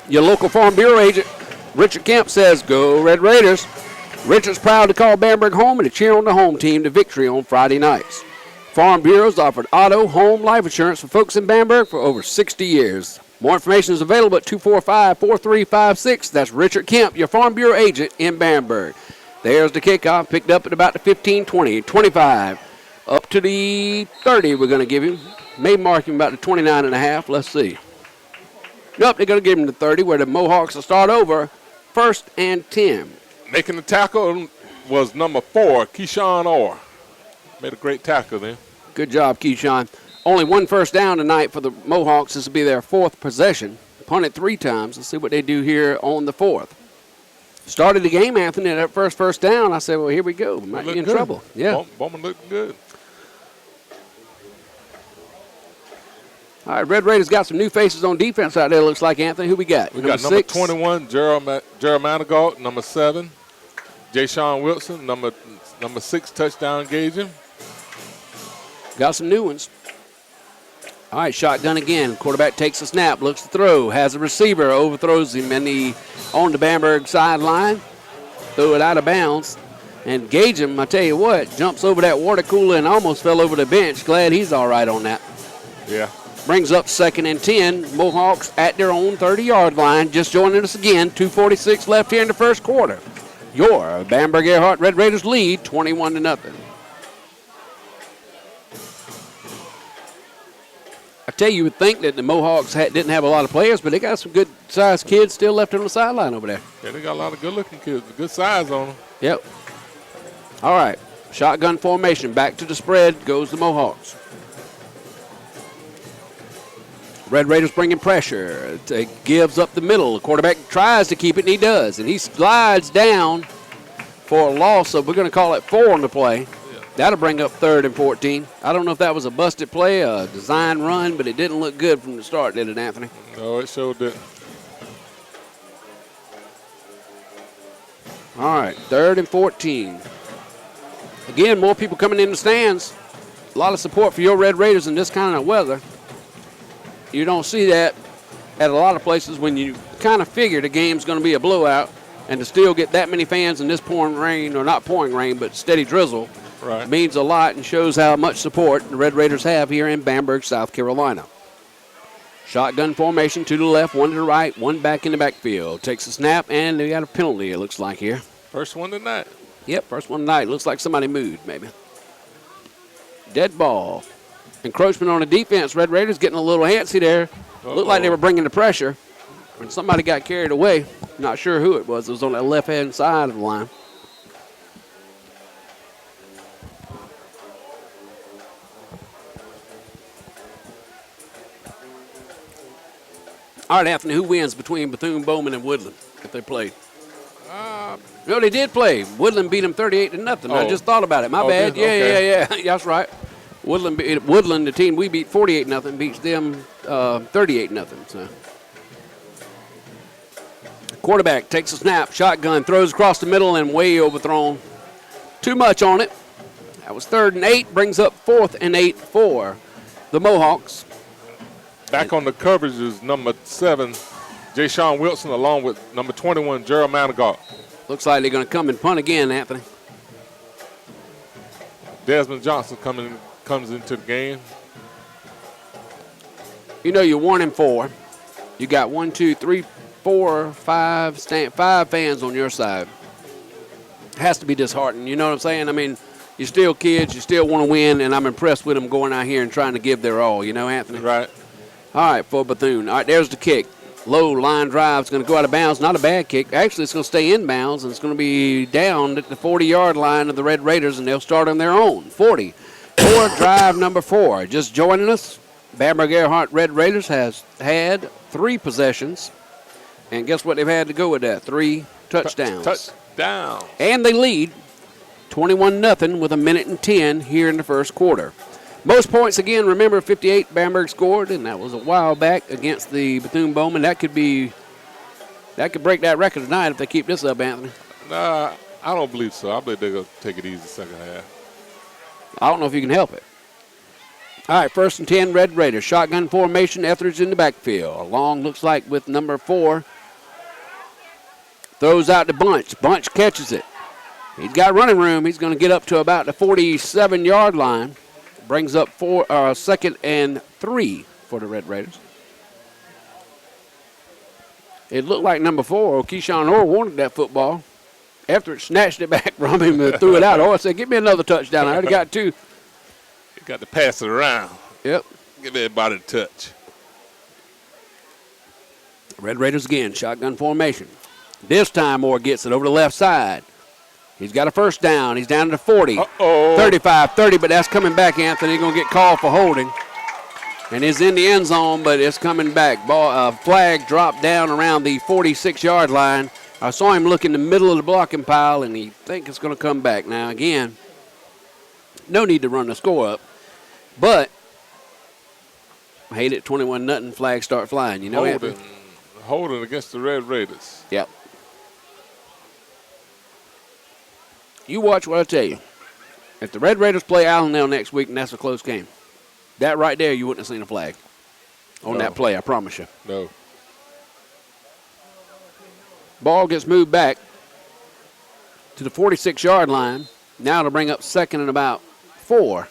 Your local Farm Bureau agent, Richard Kemp, says, "Go Red Raiders." Richard's proud to call Bamberg home and to cheer on the home team to victory on Friday nights. Farm Bureau's offered auto, home, life insurance for folks in Bamberg for over 60 years. More information is available at 245-4356. That's Richard Kemp, your Farm Bureau agent in Bamberg. There's the kickoff, picked up at about the 15, 20, 25. Up to the 30 we're going to give him. May mark him about the 29 and a half. Let's see. Nope, they're going to give him the 30 where the Mohawks will start over 1st and 10. Making the tackle was number 4, Keyshawn Orr. Made a great tackle there. Good job, Keyshawn. Only one first down tonight for the Mohawks. This will be their 4th possession. Punted 3 times. Let's see what they do here on the 4th. Started the game, Anthony, at that first down. I said, well, here we go. We might be in trouble. Yeah. Bowman looked good. All right, Red Raiders got some new faces on defense out there, looks like, Anthony. Who we got? We got number 21, Gerald Manigault, number 7, Jay-Sean Wilson, number 6, touchdown engaging. Got some new ones. All right, shotgun again. Quarterback takes a snap, looks to throw, has a receiver, overthrows him on the Bamberg sideline. Throw it out of bounds. And Gagem, I tell you what, jumps over that water cooler and almost fell over the bench. Glad he's all right on that. Yeah. Brings up 2nd and 10. Mohawks at their own 30-yard line. Just joining us again. 2:46 left here in the first quarter. Your Bamberg-Ehrhardt Red Raiders lead 21-0. I tell you, would think that the Mohawks didn't have a lot of players, but they got some good-sized kids still left on the sideline over there. Yeah, they got a lot of good-looking kids, good size on them. Yep. All right, shotgun formation. Back to the spread goes the Mohawks. Red Raiders bringing pressure. It gives up the middle. The quarterback tries to keep it, and he does. And he slides down for a loss, so we're going to call it 4 on the play. Yeah. That'll bring up 3rd and 14. I don't know if that was a busted play, a design run, but it didn't look good from the start, did it, Anthony? No, it sure didn't. All right, 3rd and 14. Again, more people coming in the stands. A lot of support for your Red Raiders in this kind of weather. You don't see that at a lot of places when you kind of figure the game's going to be a blowout, and to still get that many fans in this pouring rain, or not pouring rain, but steady drizzle, right, means a lot and shows how much support the Red Raiders have here in Bamberg, South Carolina. Shotgun formation, 2 to the left, 1 to the right, 1 back in the backfield. Takes a snap, and they got a penalty, it looks like here. First one tonight. Yep, first one tonight. Looks like somebody moved, maybe. Dead ball. Encroachment on the defense. Red Raiders getting a little antsy there. Looked like they were bringing the pressure. And somebody got carried away. Not sure who it was. It was on that left-hand side of the line. All right, Anthony, who wins between Bethune-Bowman and Woodland if they play? No, they did play. Woodland beat them 38-0. I just thought about it. My bad. Yeah. That's right. Woodland, the team we beat 48-0, beats them 38-0. So. Quarterback takes a snap, shotgun, throws across the middle and way overthrown. Too much on it. That was 3rd and 8, brings up 4th and 8 for the Mohawks. Back on the coverage is number 7, Jay-Sean Wilson, along with number 21, Gerald Manigault. Looks like they're going to come and punt again, Anthony. Desmond Johnson comes into the game. You know you're 1-4. You got 1, 2, 3, 4, 5 fans on your side. Has to be disheartening. You know what I'm saying? I mean, you're still kids. You still want to win, and I'm impressed with them going out here and trying to give their all. You know, Anthony? Right. All right, for Bethune. All right, there's the kick. Low line drive. It's going to go out of bounds. Not a bad kick. Actually, it's going to stay in bounds, and it's going to be down at the 40-yard line of the Red Raiders, and they'll start on their own. 40. Drive number 4. Just joining us, Bamberg-Ehrhardt Red Raiders has had 3 possessions. And guess what they've had to go with that? 3 touchdowns. Touchdown. And they lead 21-0 with 1:10 here in the first quarter. Most points, again, remember 58 Bamberg scored, and that was a while back against the Bethune-Bowman. That could break that record tonight if they keep this up, Anthony. Nah, I don't believe so. I believe they're going to take it easy second half. I don't know if you can help it. All right, 1st and 10, Red Raiders. Shotgun formation, Etheridge in the backfield. Long looks like with number 4. Throws out to Bunch. Bunch catches it. He's got running room. He's going to get up to about the 47-yard line. Brings up 2nd and 3 for the Red Raiders. It looked like number 4, Keyshawn Orr, wanted that football. Etheridge snatched it back from him and threw it out. Orr said, give me another touchdown. I already got 2. Got to pass it around. Yep. Give everybody a touch. Red Raiders again, shotgun formation. This time Moore gets it over the left side. He's got a first down. He's down to the 40. 35-30, but that's coming back, Anthony. He's going to get called for holding. And is in the end zone, but it's coming back. Flag dropped down around the 46-yard line. I saw him look in the middle of the blocking pile, and he thinks it's going to come back. Now, again, no need to run the score up. But I hate it, 21-0, flags start flying. You know, holding against the Red Raiders. Yep. You watch what I tell you. If the Red Raiders play Allendale next week, and that's a close game, that right there, you wouldn't have seen a flag on that play, I promise you. No. Ball gets moved back to the 46-yard line. Now to bring up 2nd and about 4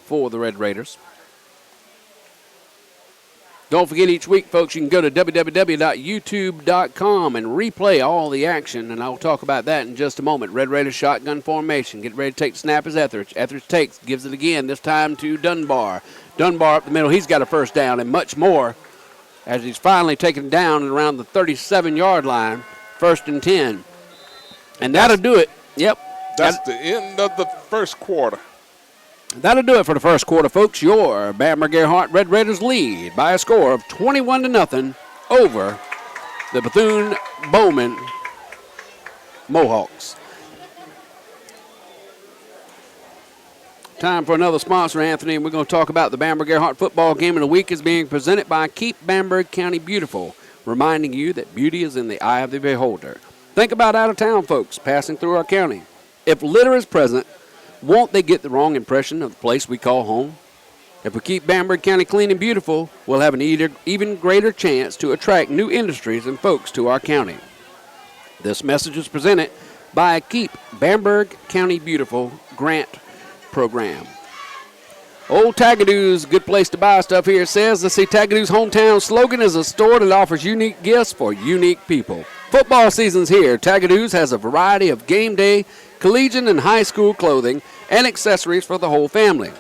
for the Red Raiders. Don't forget, each week, folks, you can go to www.youtube.com and replay all the action, and I'll talk about that in just a moment. Red Raiders shotgun formation. Get ready to take the snap as Etheridge. Etheridge takes, gives it again, this time to Dunbar. Dunbar up the middle. He's got a first down and much more as he's finally taken down around the 37-yard line. 1st and 10. And that'll do it. Yep. That's the end of the first quarter. That'll do it for the first quarter, folks. Your Bamberg-Ehrhardt Red Raiders lead by a score of 21-0 over the Bethune-Bowman Mohawks. Time for another sponsor, Anthony, and we're going to talk about the Bamberg-Ehrhardt football game of the week is being presented by Keep Bamberg County Beautiful, reminding you that beauty is in the eye of the beholder. Think about out-of-town folks passing through our county. If litter is present, won't they get the wrong impression of the place we call home? If we keep Bamberg County clean and beautiful, we'll have an even greater chance to attract new industries and folks to our county. This message is presented by Keep Bamberg County Beautiful grant program. Old Tagadoo's, good place to buy stuff here. It says, let's see, Tagadoo's hometown slogan is a store that offers unique gifts for unique people. Football season's here. Tagadoo's has a variety of game day, collegiate, and high school clothing and accessories for the whole family.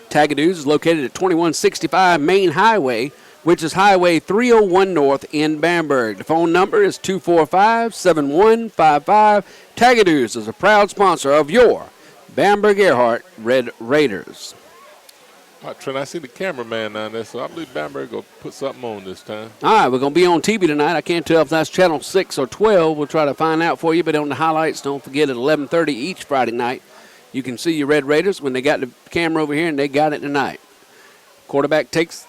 Tagadoo's is located at 2165 Main Highway, which is Highway 301 North in Bamberg. The phone number is 245-7155. Tagadoo's is a proud sponsor of your Bamberg-Ehrhardt Red Raiders. All right, Trent, I see the cameraman down there, so I believe Bamberg will put something on this time. All right, we're going to be on TV tonight. I can't tell if that's Channel 6 or 12. We'll try to find out for you, but on the highlights, don't forget at 11:30 each Friday night, you can see your Red Raiders when they got the camera over here, and they got it tonight. Quarterback takes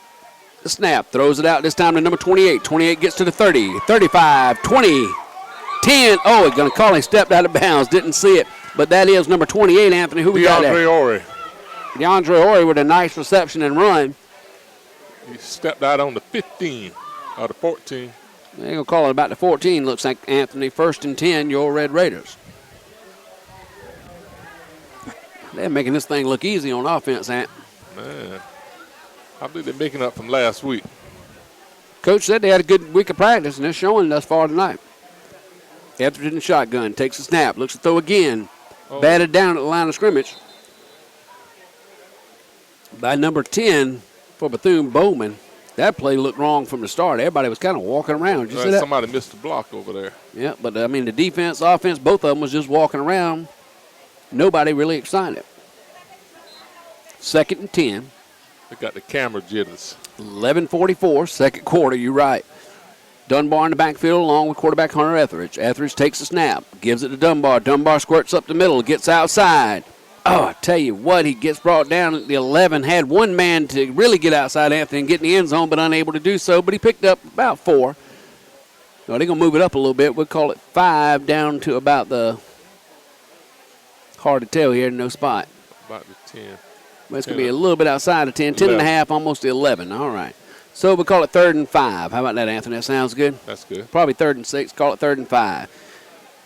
the snap, throws it out this time to number 28. 28 gets to the 30, 35, 20, 10. Oh, he's going to call him stepped out of bounds. Didn't see it, but that is number 28, Anthony. Who we got there? DeAndre Ori. DeAndre Ori with a nice reception and run. He stepped out on the 15 or the 14. They're going to call it about the 14, looks like, Anthony. 1st and 10, your Red Raiders. They're making this thing look easy on offense, Ant. Man, I believe they're making up from last week. Coach said they had a good week of practice, and they're showing thus far tonight. Etheridge in the shotgun, takes a snap, looks to throw again. Batted down at the line of scrimmage by number 10 for Bethune-Bowman. That play looked wrong from the start. Everybody was kind of walking around. Did you see that? Somebody missed the block over there. Yeah, but, I mean, the defense, offense, both of them was just walking around. Nobody really excited. 2nd and 10. They got the camera jitters. 11:44, second quarter, you're right. Dunbar in the backfield along with quarterback Hunter Etheridge. Etheridge takes the snap, gives it to Dunbar. Dunbar squirts up the middle, gets outside. Oh, I tell you what, he gets brought down at the 11. Had one man to really get outside Anthony and get in the end zone, but unable to do so. But he picked up about 4. No, they're going to move it up a little bit. We'll call it 5 down to about the, hard to tell here, no spot. About the 10. Well, it's going to be a little bit outside of 10, 10 and a half, almost to 11. All right. So we'll call it 3rd and 5. How about that, Anthony? That sounds good? That's good. Probably 3rd and 6. Call it 3rd and 5.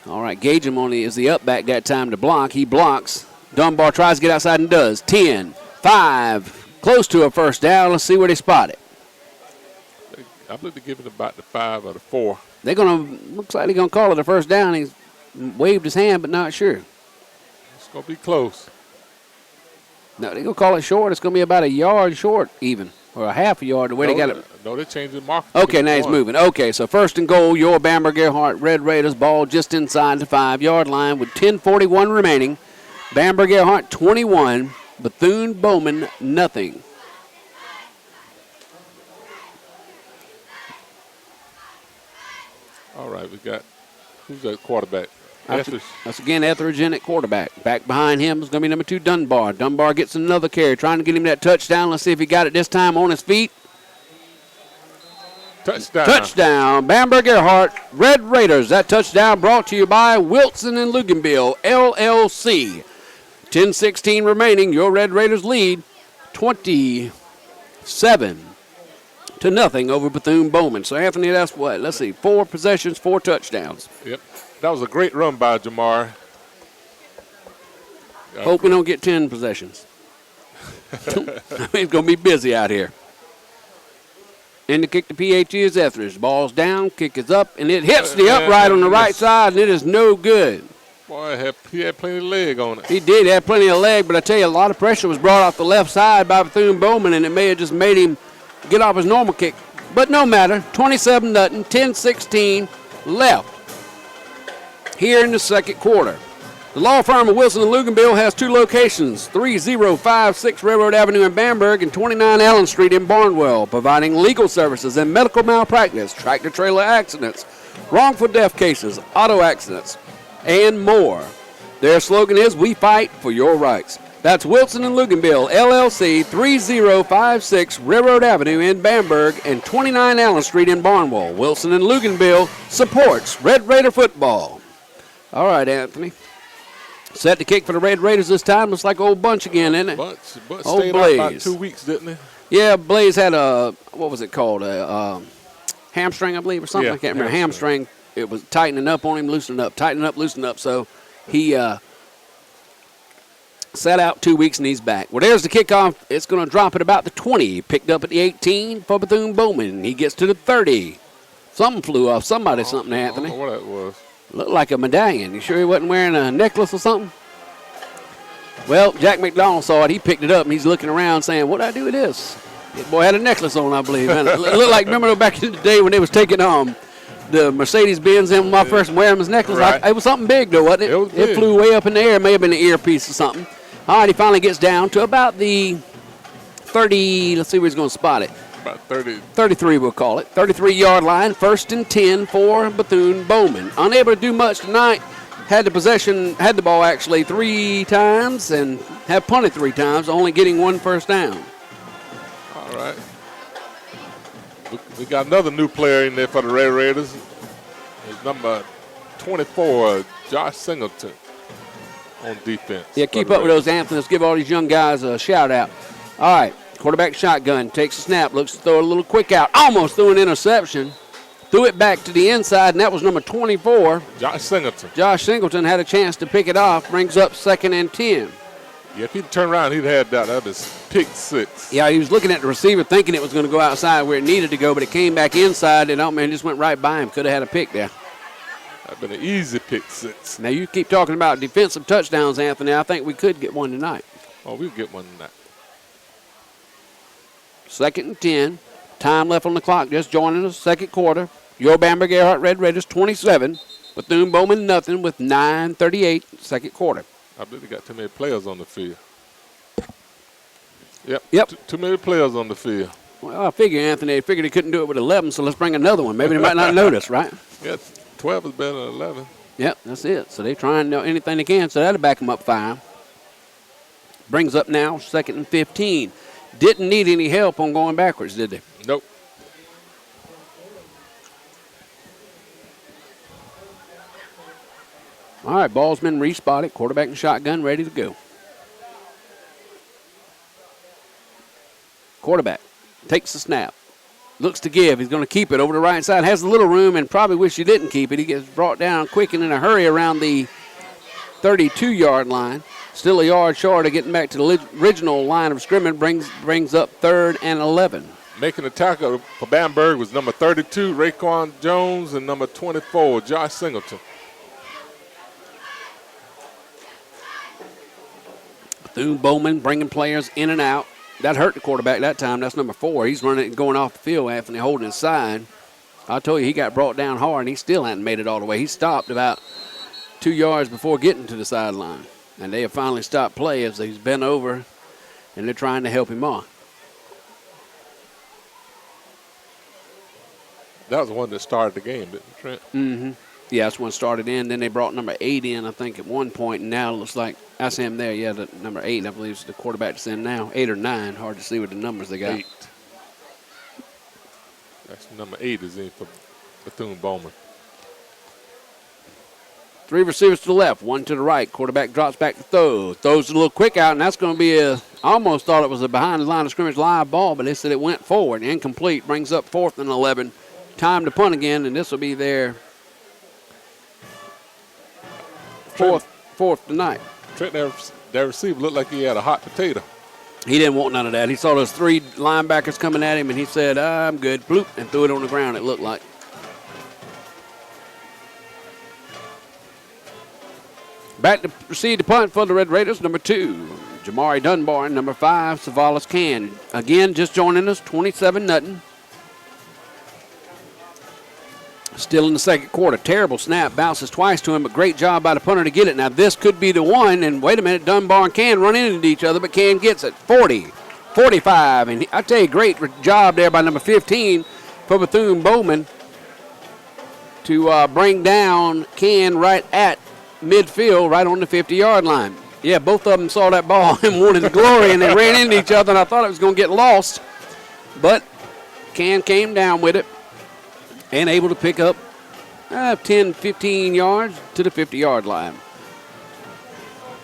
All right, Gageham is the up back that time to block. He blocks. Dunbar tries to get outside and does. 10, 5, close to a first down. Let's see where they spot it. I believe they're giving about the 5 or the 4. They're going to, looks like they're going to call it a first down. He's waved his hand, but not sure. It's going to be close. No, they're going to call it short. It's going to be about a yard short even, or a half a yard the way they got it. No, they changed the mark. Okay, now he's moving. Okay, so 1st and goal, your Bamberg-Ehrhardt Red Raiders ball just inside the 5-yard line with 10:41 remaining. Bamberg-Ehrhardt 21, Bethune-Bowman nothing. All right, we got, who's that quarterback? That's again Etheridge in at quarterback. Back behind him is going to be number 2, Dunbar. Dunbar gets another carry, trying to get him that touchdown. Let's see if he got it this time on his feet. Touchdown. Touchdown, Bamberg-Ehrhardt Red Raiders. That touchdown brought to you by Wilson and Luganville, LLC. 10:16 remaining. Your Red Raiders lead 27 to nothing over Bethune-Bowman. So, Anthony, that's what? Let's see, 4 possessions, 4 touchdowns. Yep. That was a great run by Jamar. Hope we don't get 10 possessions. He's going to be busy out here. In the kick to PHE is Etheridge. Ball's down, kick is up, and it hits the upright on the right side, and it is no good. Boy, he had plenty of leg on it. He did have plenty of leg, but I tell you, a lot of pressure was brought off the left side by Bethune-Bowman, and it may have just made him get off his normal kick. But no matter, 27-0, 10:16 left here in the second quarter. The law firm of Wilson & Luganville has 2 locations, 3056 Railroad Avenue in Bamberg and 29 Allen Street in Barnwell, providing legal services and medical malpractice, tractor-trailer accidents, wrongful death cases, auto accidents, and more. Their slogan is, "We fight for your rights." That's Wilson & Luganville, LLC, 3056 Railroad Avenue in Bamberg and 29 Allen Street in Barnwell. Wilson & Luganville supports Red Raider football. All right, Anthony. Set to kick for the Red Raiders this time. Looks like old Bunch again, isn't it? Bunch old stayed Blaze. out about 2 weeks, didn't he? Yeah, Blaze had a, what was it called? A hamstring, I believe, or something. Yeah, I can't remember. Hamstring. It was tightening up on him, loosening up, tightening up, loosening up. So he sat out 2 weeks, and he's back. Well, there's the kickoff. It's going to drop at about the 20. Picked up at the 18 for Bethune-Bowman. He gets to the 30. Something flew off. Somebody, something, Anthony. I don't know what that was. Looked like a medallion. You sure he wasn't wearing a necklace or something? Well, Jack McDonald saw it. He picked it up, and he's looking around saying, "What did I do with this?" That boy had a necklace on, I believe. And it looked like, remember back in the day when they was taking the Mercedes-Benz in my first wearing his necklace? Right. It was something big, though, wasn't it? It flew way up in the air. It may have been an earpiece or something. All right, he finally gets down to about the 30. Let's see where he's going to spot it. About 30. 33, we'll call it. 33-yard line, 1st and 10 for Bethune-Bowman. Unable to do much tonight. Had the ball actually 3 times and have punted 3 times, only getting 1 first down. All right. We got another new player in there for the Red Raiders. It's number 24, Josh Singleton, on defense. Yeah, keep up with those anthems. Give all these young guys a shout-out. All right. Quarterback shotgun, takes a snap, looks to throw a little quick out. Almost threw an interception. Threw it back to the inside, and that was number 24. Josh Singleton. Josh Singleton had a chance to pick it off. Brings up 2nd and 10. Yeah, if he'd turned around, he'd had that. That was pick 6. Yeah, he was looking at the receiver thinking it was going to go outside where it needed to go, but it came back inside, and man just went right by him. Could have had a pick there. That'd been an easy pick 6. Now, you keep talking about defensive touchdowns, Anthony. I think we could get one tonight. Oh, we'll get one tonight. 2nd and 10. Time left on the clock, just joining the second quarter. Your Bamberg-Ehrhardt Red Raiders 27. Bethune-Bowman nothing with 9:38 second quarter. I believe they got too many players on the field. Yep. Yep. Too many players on the field. Well, I figure, Anthony, they figured he couldn't do it with 11, so let's bring another one. Maybe they might not notice, right? Yeah, 12 is better than 11. Yep, that's it. So they're trying anything they can, so that'll back them up 5. Brings up now 2nd and 15. Didn't need any help on going backwards, did they? Nope. All right, ball's been respotted. Quarterback and shotgun ready to go. Quarterback takes the snap. Looks to give. He's going to keep it over the right side. Has a little room and probably wish he didn't keep it. He gets brought down quick and in a hurry around the 32-yard line. Still a yard short of getting back to the original line of scrimmage. Brings up 3rd and 11. Making the tackle for Bamberg was number 32, Raekwon Jones, and number 24, Josh Singleton. Bethune-Bowman bringing players in and out. That hurt the quarterback that time. That's number 4. He's running and going off the field, Anthony, holding his side. I told you, he got brought down hard, and he still hadn't made it all the way. He stopped about 2 yards before getting to the sideline. And they have finally stopped play as he's bent over, and they're trying to help him on. That was the one that started the game, didn't it, Trent? Mm-hmm. Yeah, that's when it started in. Then they brought number 8 in, I think, at one point, and now it looks like that's him there. Yeah, the number 8, I believe, is the quarterback that's in now. 8 or 9. Hard to see with the numbers they got. 8. That's number 8 is in for Bethune-Bowman. 3 receivers to the left, 1 to the right. Quarterback drops back to throw. Throws a little quick out, and that's going to be I almost thought it was a behind the line of scrimmage live ball, but they said it went forward. Incomplete. Brings up 4th and 11. Time to punt again, and this will be their fourth tonight. Trent, that receiver looked like he had a hot potato. He didn't want none of that. He saw those 3 linebackers coming at him, and he said, I'm good. Bloop, and threw it on the ground, it looked like. Back to proceed to punt for the Red Raiders, number 2, Jamari Dunbar, and number 5, Savalas Can. Again, just joining us, 27-0. Still in the second quarter. Terrible snap. Bounces twice to him, but great job by the punter to get it. Now, this could be the one, and wait a minute, Dunbar and Can run into each other, but Can gets it. 40, 45, and I tell you, great job there by number 15 for Bethune-Bowman to bring down Can right at midfield, right on the 50-yard line. Yeah, both of them saw that ball and wanted the glory, and they ran into each other, and I thought it was going to get lost, but Can came down with it and able to pick up 10, 15 yards to the 50-yard line.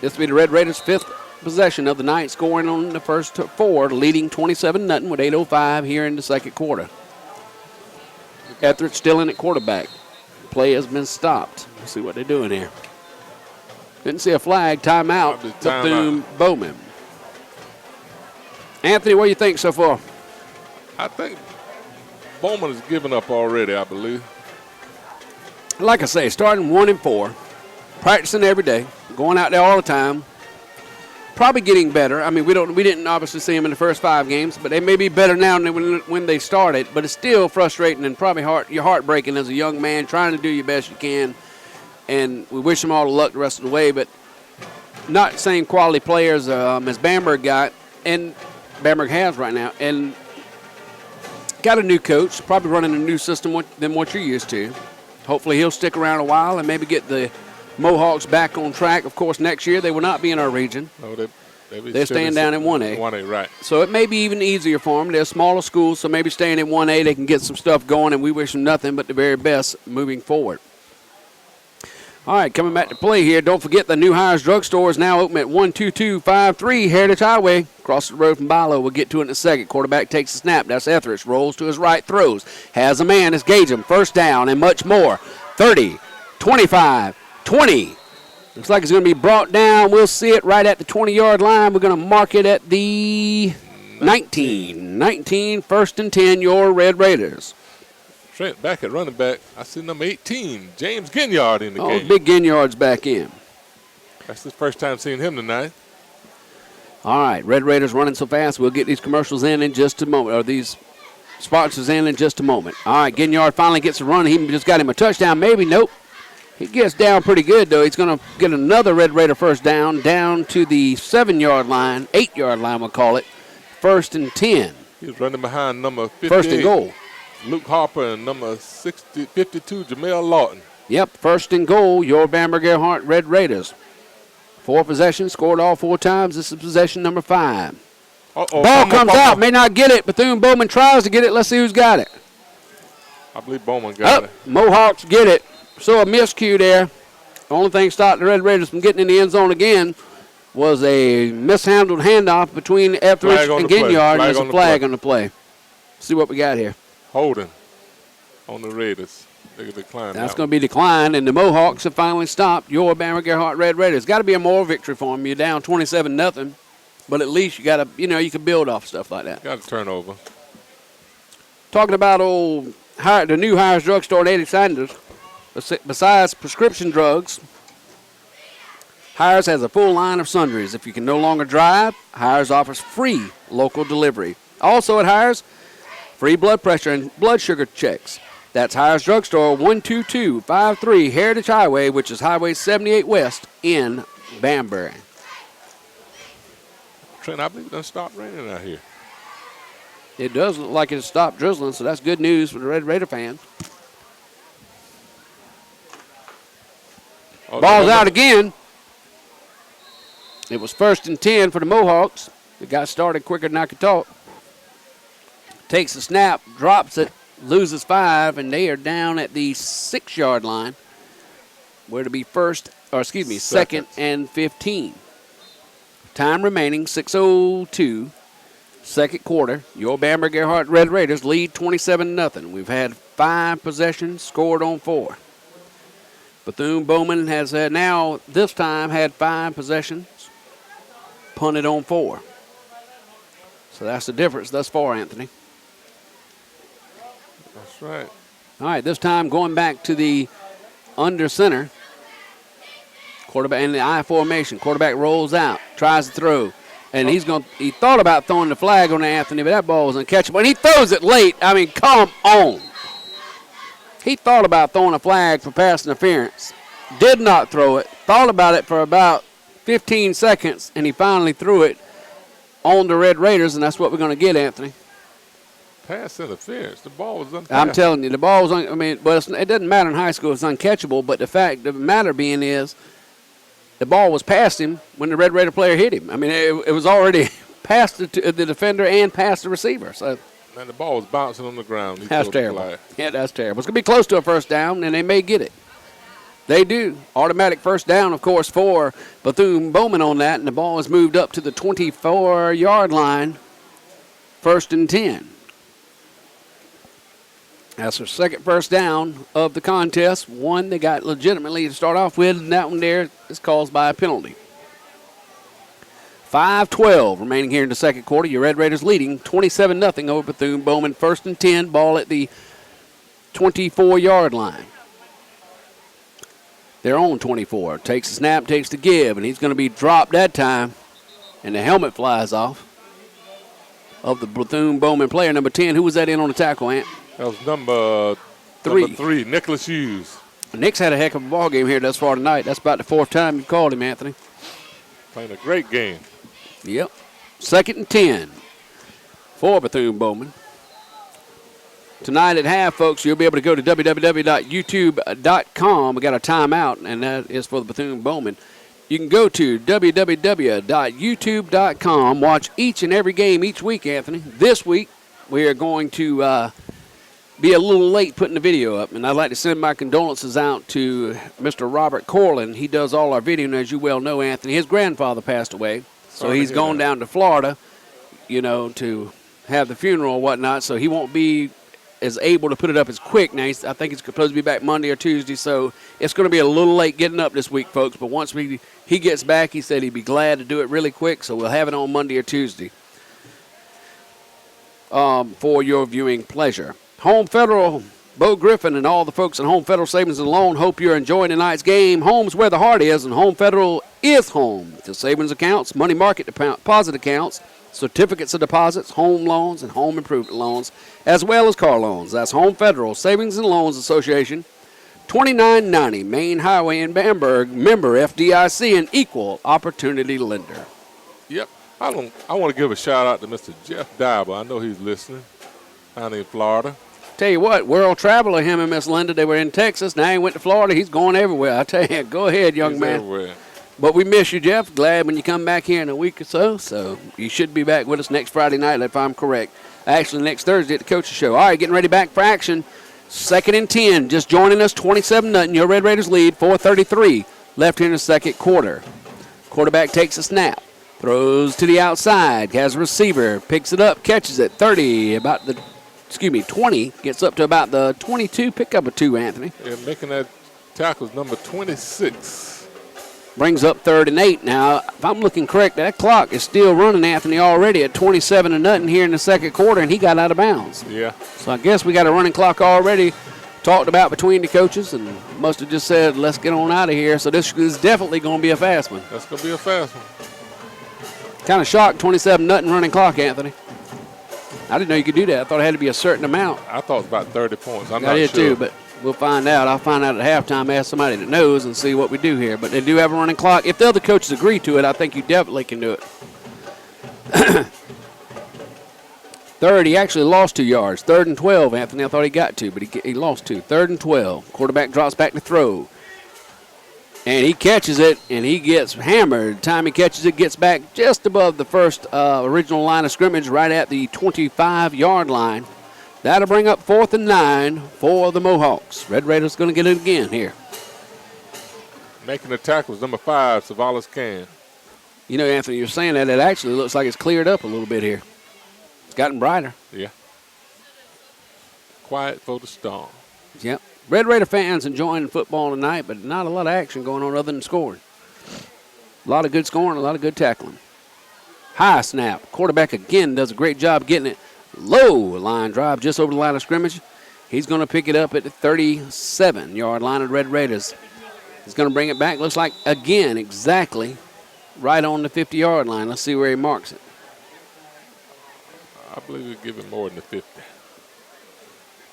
This will be the Red Raiders' 5th possession of the night, scoring on the first 4, leading 27-0 with 8:05 here in the second quarter. Etheridge still in at quarterback. Play has been stopped. Let's see what they're doing here. Didn't see a flag. Timeout. Bethune-Bowman. Anthony, what do you think so far? I think Bowman has given up already, I believe. Like I say, starting 1-4, practicing every day, going out there all the time, probably getting better. I mean, we didn't obviously see them in the first 5 games, but they may be better now than when they started. But it's still frustrating and probably your heartbreaking as a young man trying to do your best you can. And we wish them all the luck the rest of the way, but not the same quality players as Bamberg got, and Bamberg has right now. And got a new coach, probably running a new system than what you're used to. Hopefully he'll stick around a while and maybe get the Mohawks back on track. Of course, next year they will not be in our region. No, they're staying down in 1A. 1A, right. So it may be even easier for them. They're a smaller school, so maybe staying in 1A they can get some stuff going, and we wish them nothing but the very best moving forward. All right, coming back to play here. Don't forget the New Hires Drugstore is now open at 12253 Heritage Highway. Across the road from Bilo. We'll get to it in a second. Quarterback takes the snap. That's Etheridge. Rolls to his right. Throws. Has a man. It's Gagem. First down and much more. 30, 25, 20. Looks like it's going to be brought down. We'll see it right at the 20-yard line. We're going to mark it at the 19. 19, 1st and 10, your Red Raiders. Trent, back at running back, I see number 18, James Ginyard in the game. Oh, big Ginyard's back in. That's the first time seeing him tonight. All right, Red Raiders running so fast. We'll get these commercials in just a moment, or these sponsors in just a moment. All right, Ginyard finally gets a run. He just got him a touchdown. Maybe, nope. He gets down pretty good, though. He's going to get another Red Raider first down to the 7-yard line, 8-yard line we'll call it, 1st and 10. He's running behind number 58. First and goal. Luke Harper and number 52, Jamel Lawton. Yep, first and goal, your Bamberg-Ehrhardt Red Raiders. 4 possessions, scored all 4 times. This is possession number 5. Ball comes out, may not get it. Bethune-Bowman tries to get it. Let's see who's got it. I believe Bowman got it. Mohawks get it. So a miscue there. The only thing stopped the Red Raiders from getting in the end zone again was a mishandled handoff between Etheridge and Ginyard, and there's a flag on the play. See what we got here. Holding on the Raiders. They decline. That's going to be declined, and the Mohawks have finally stopped your Bamberg-Ehrhardt Red Raiders. Got to be a moral victory for them. You're down 27-0, but at least you got to, you can build off stuff like that. Got a turnover. Talking about the new Hires Drugstore at 80 Sanders. Besides prescription drugs, Hires has a full line of sundries. If you can no longer drive, Hires offers free local delivery. Also at Hires, free blood pressure and blood sugar checks. That's Hires Drugstore, 12253 Heritage Highway, which is Highway 78 West in Bamberg. Trent, I believe it done stopped raining out here. It does look like it stopped drizzling, so that's good news for the Red Raider fans. Ball's out again. It was 1st and 10 for the Mohawks. It got started quicker than I could talk. Takes the snap, drops it, loses 5, and they are down at the 6-yard line. Where to be second and 15. Time remaining, 6:02. Second quarter. Your Bamberg-Ehrhardt Red Raiders lead 27-0. We've had 5 possessions, scored on 4. Bethune-Bowman has now, this time, had 5 possessions, punted on 4. So that's the difference thus far, Anthony. That's right. All right, this time going back to the under center. Quarterback in the I formation. Quarterback rolls out, tries to throw. And he thought about throwing the flag on Anthony, but that ball was uncatchable. And he throws it late. I mean, come on. He thought about throwing a flag for pass interference. Did not throw it. Thought about it for about 15 seconds, and he finally threw it on the Red Raiders, and that's what we're going to get, Anthony. Pass interference. The ball was uncatchable. I'm telling you, the ball was but it doesn't matter in high school. It's uncatchable, but the fact of the matter being is the ball was past him when the Red Raider player hit him. I mean, it was already past the defender and past the receiver. So. And the ball was bouncing on the ground. That's terrible. Yeah, that's terrible. It's going to be close to a first down, and they may get it. They do. Automatic first down, of course, for Bethune-Bowman on that, and the ball is moved up to the 24-yard line, 1st and 10. That's their second first down of the contest. One they got legitimately to start off with, and that one there is caused by a penalty. 5:12 remaining here in the second quarter. Your Red Raiders leading 27-0 over Bethune-Bowman. 1st and 10, ball at the 24-yard line. Their own 24. Takes the snap, takes the give, and he's going to be dropped that time. And the helmet flies off of the Bethune-Bowman player, number 10. Who was that in on the tackle, Ant? That was number 3, Nicholas Hughes. Nick's had a heck of a ball game here thus far tonight. That's about the 4th time you called him, Anthony. Playing a great game. Yep. 2nd and 10 for Bethune-Bowman. Tonight at half, folks, you'll be able to go to www.youtube.com. We got a timeout, and that is for the Bethune-Bowman. You can go to www.youtube.com. Watch each and every game each week, Anthony. This week, we are going to be a little late putting the video up, and I'd like to send my condolences out to Mr. Robert Corlin. He does all our video, and as you well know, Anthony, his grandfather passed away, so he's gone down to Florida, to have the funeral and whatnot, so he won't be as able to put it up as quick. Now, I think he's supposed to be back Monday or Tuesday, so it's going to be a little late getting up this week, folks, but once he gets back, he said he'd be glad to do it really quick, so we'll have it on Monday or Tuesday for your viewing pleasure. Home Federal, Bo Griffin, and all the folks at Home Federal Savings and Loan hope you're enjoying tonight's game. Home's where the heart is, and Home Federal is home to savings accounts, money market deposit accounts, certificates of deposits, home loans, and home improvement loans, as well as car loans. That's Home Federal Savings and Loans Association, 2990 Main Highway in Bamberg, member FDIC, an equal opportunity lender. Yep. I want to give a shout out to Mr. Jeff Diber. I know he's listening down in Florida. Tell you what, world traveler, him and Miss Linda, they were in Texas. Now he went to Florida. He's going everywhere. I tell you, go ahead, young man. Everywhere. But we miss you, Jeff. Glad when you come back here in a week or so. So you should be back with us next Friday night, if I'm correct. Actually, next Thursday at the Coach's Show. All right, getting ready back for action. 2nd and 10. Just joining us, 27-0. Your Red Raiders lead, 4:33 left here in the second quarter. Quarterback takes a snap. Throws to the outside. Has a receiver. Picks it up. Catches it. 20. Gets up to about the 22. Pick up a 2, Anthony. Yeah, making that tackle is number 26. Brings up 3rd and 8. Now, if I'm looking correct, that clock is still running, Anthony, already at 27-0 here in the second quarter, and he got out of bounds. Yeah. So I guess we got a running clock already talked about between the coaches, and must have just said, let's get on out of here. So this is definitely going to be a fast one. That's going to be a fast one. Kind of shocked, 27-0 running clock, Anthony. I didn't know you could do that. I thought it had to be a certain amount. I thought it was about 30 points. I'm I not did sure. too, but we'll find out. I'll find out at halftime, ask somebody that knows, and see what we do here. But they do have a running clock. If the other coaches agree to it, I think you definitely can do it. 3rd, he actually lost 2 yards. 3rd and 12, Anthony. I thought he got 2, but he lost 2. 3rd and 12. Quarterback drops back to throw. And he catches it, and he gets hammered. The time he catches it, gets back just above the first original line of scrimmage, right at the 25-yard line. That'll bring up 4th and 9 for the Mohawks. Red Raiders going to get it again here. Making the tackles, number 5, Savalas Can. You know, Anthony, you're saying that. It actually looks like it's cleared up a little bit here. It's gotten brighter. Yeah. Quiet for the storm. Yep. Red Raider fans enjoying football tonight, but not a lot of action going on other than scoring. A lot of good scoring, a lot of good tackling. High snap. Quarterback again does a great job getting it low. Line drive just over the line of scrimmage. He's going to pick it up at the 37-yard line of Red Raiders. He's going to bring it back. Looks like, again, exactly right on the 50-yard line. Let's see where he marks it. I believe he'll give it more than the 50.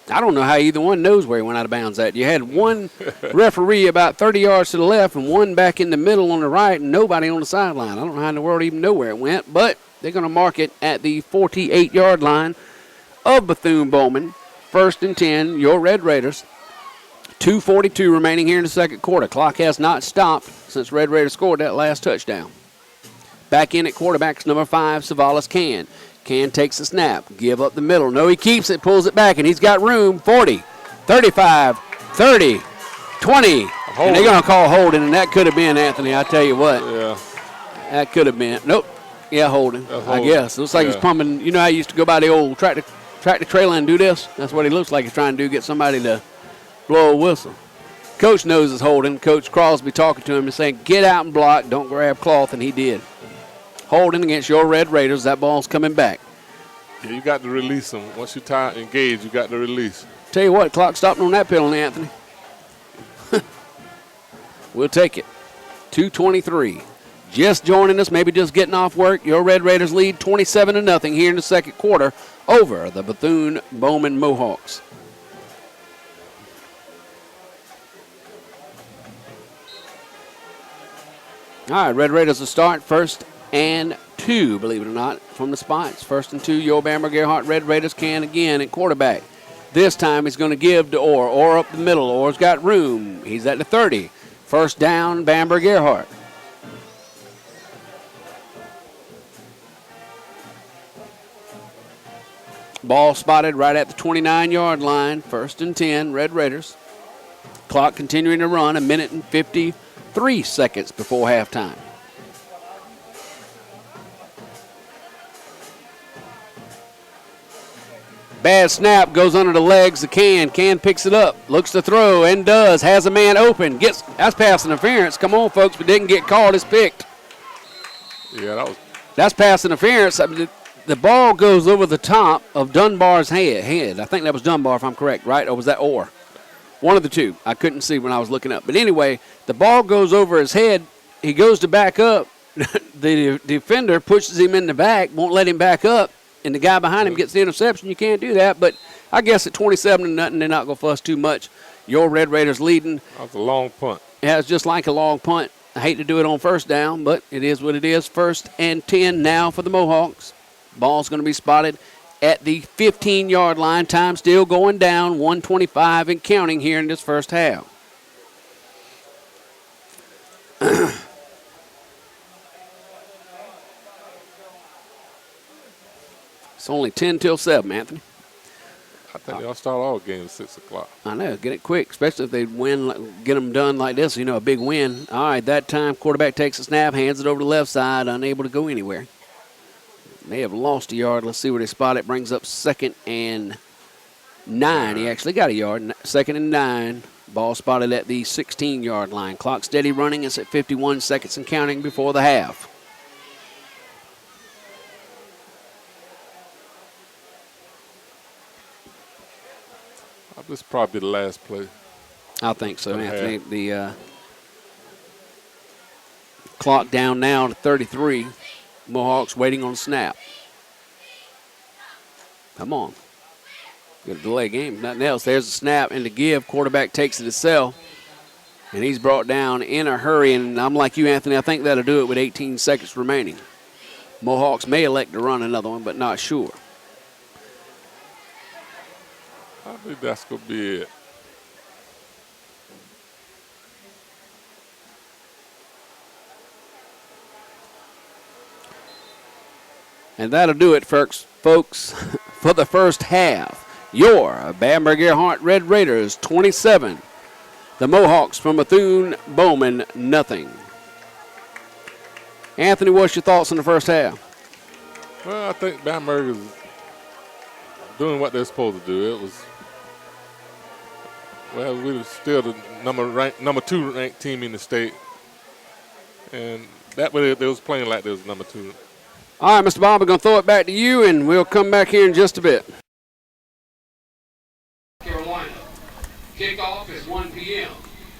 I don't know how either one knows where he went out of bounds at. You had one referee about 30 yards to the left and one back in the middle on the right and nobody on the sideline. I don't know how in the world even know where it went, but they're going to mark it at the 48-yard line of Bethune-Bowman. 1st and 10, your Red Raiders. 2:42 remaining here in the second quarter. Clock has not stopped since Red Raiders scored that last touchdown. Back in at quarterback's number 5, Savalas Can. Can takes the snap, give up the middle. No, he keeps it, pulls it back, and he's got room. 40, 35, 30, 20. And they're going to call holding, and that could have been, Anthony, I tell you what. Yeah. That could have been. Nope. Yeah, holding, I guess. It looks like he's pumping. You know how I used to go by the old tractor trailer and do this? That's what he looks like he's trying to do, get somebody to blow a whistle. Coach knows it's holding. Coach Crosby talking to him and saying, get out and block, don't grab cloth, and he did. Holding against your Red Raiders. That ball's coming back. Yeah, you got to release them. Once you're tired, engaged, you got to release. Tell you what, clock stopped on that penalty, Anthony. We'll take it. 2:23. Just joining us, maybe just getting off work. Your Red Raiders lead 27-0 here in the second quarter over the Bethune-Bowman Mohawks. All right, Red Raiders will start 1st and 2, believe it or not, from the spots. 1st and 2, your Bamberg-Ehrhardt Red Raiders Can again at quarterback. This time he's going to give to Orr. Orr up the middle. Orr's got room. He's at the 30. 1st down, Bamberg-Ehrhardt. Ball spotted right at the 29-yard line. 1st and 10, Red Raiders. Clock continuing to run, 1 minute and 53 seconds before halftime. Bad snap, goes under the legs of Can. Can picks it up, looks to throw, and does. Has a man open. That's pass interference. Come on, folks, but didn't get called. It's picked. Yeah, that's pass interference. I mean, the ball goes over the top of Dunbar's head. I think that was Dunbar, if I'm correct, right? Or was that Orr? One of the two. I couldn't see when I was looking up. But anyway, the ball goes over his head. He goes to back up. The defender pushes him in the back, won't let him back up. And the guy behind him gets the interception. You can't do that. But I guess at 27-0, they're not going to fuss too much. Your Red Raiders leading. That was a long punt. Yeah, it's just like a long punt. I hate to do it on first down, but it is what it is. 1st and 10 now for the Mohawks. Ball's going to be spotted at the 15-yard line. Time still going down, 1:25 and counting here in this first half. It's only 10 till 7, Anthony. I think they'll start all games at 6 o'clock. I know. Get it quick, especially if they win, get them done like this, a big win. All right, that time, quarterback takes a snap, hands it over to the left side, unable to go anywhere. May have lost a yard. Let's see where they spot it. Brings up 2nd and 9. He actually got a yard. 2nd and 9. Ball spotted at the 16-yard line. Clock steady running. It's at 51 seconds and counting before the half. This is probably the last play. I think so, Anthony. The clock down now to 33. Mohawks waiting on a snap. Come on. Got a delay game. Nothing else. There's a snap and the give. Quarterback takes it himself. And he's brought down in a hurry. And I'm like you, Anthony. I think that'll do it with 18 seconds remaining. Mohawks may elect to run another one, but not sure. I think that's going to be it. And that'll do it, folks, for the first half. Your Bamberg-Ehrhardt Red Raiders 27. The Mohawks from Bethune-Bowman, nothing. Anthony, what's your thoughts on the first half? Well, I think Bamberg is doing what they're supposed to do. It was, well, we were still the number 2 ranked team in the state. And that way they was playing like they was number 2. All right, Mr. Bob, we're going to throw it back to you, and we'll come back here in just a bit. Carolina. Kickoff is 1 p.m.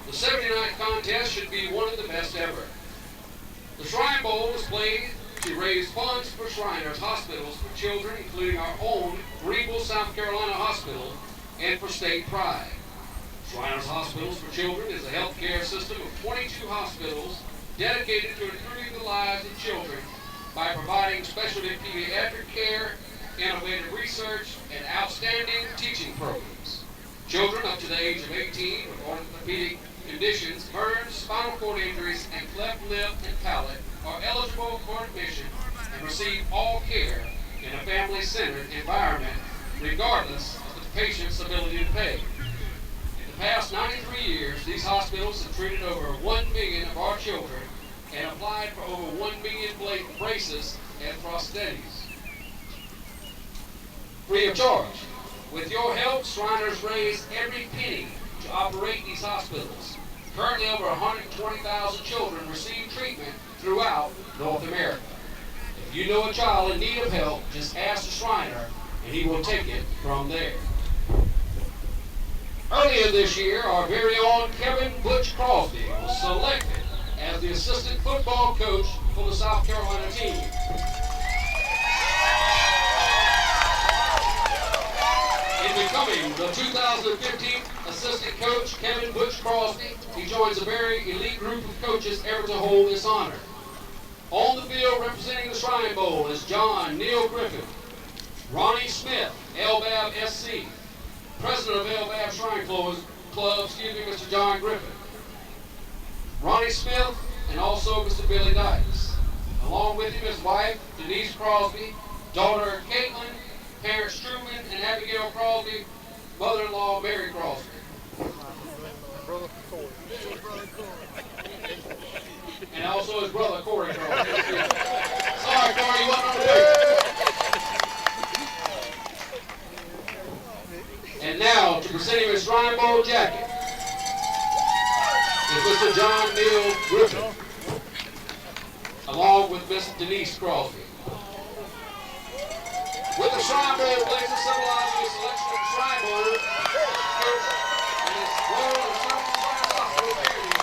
The 79th contest should be one of the best ever. The Shrine Bowl is played to raise funds for Shriners Hospitals for children, including our own Greenville, South Carolina Hospital, and for state pride. Shriners Hospitals for Children is a health care system of 22 hospitals dedicated to improving the lives of children by providing specialty pediatric care, innovative research, and outstanding teaching programs. Children up to the age of 18 with orthopedic conditions, burns, spinal cord injuries, and cleft lip and palate are eligible for admission and receive all care in a family-centered environment, regardless of the patient's ability to pay. In the past 93 years, these hospitals have treated over 1 million of our children and applied for over 1 million braces and prosthetics. Free of charge. With your help, Shriners raise every penny to operate these hospitals. Currently, over 120,000 children receive treatment throughout North America. If you know a child in need of help, just ask the Shriner, and he will take it from there. Earlier this year, our very own Kevin Butch Crosby was selected as the assistant football coach for the South Carolina team. In becoming the 2015 assistant coach, Kevin Butch Crosby, he joins a very elite group of coaches ever to hold this honor. On the field representing the Shrine Bowl is John Neil Griffin, Ronnie Smith, LBAB SC, President of LBAB Shrine Club, Mr. John Griffin, Ronnie Smith, and also Mr. Billy Dykes. Along with him, his wife, Denise Crosby, daughter Caitlin, parents Truman and Abigail Crosby, mother-in-law Mary Crosby. And also his brother Corey Crosby. Sorry, Corey, you wasn't on the page. And now, to present him his Shrine Bowl jacket, is Mr. John Neil Griffin, along with Miss Denise Crosby. With the Shrine Bowl blazer symbolizing the selection of the Shrine Bowl, and its role in serving the Shrine Hospital community,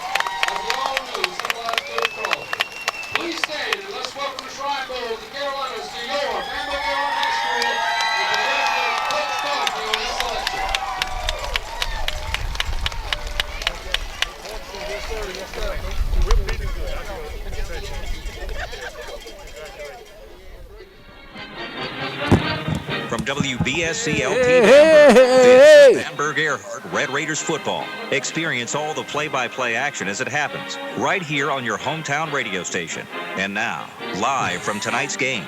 as we all know, symbolizes Coach Crosby. Please stand and let's welcome the Shrine Bowl of the Carolinas to your Bamberg-Ehrhardt High School and congratulate Coach Crosby on this selection. Yes, sir. Yes, sir. from WBSC-LP Bamberg. This is Bamberg-Ehrhardt Red Raiders football. Experience all the play-by-play action as it happens right here on your hometown radio station. And now, live from tonight's game,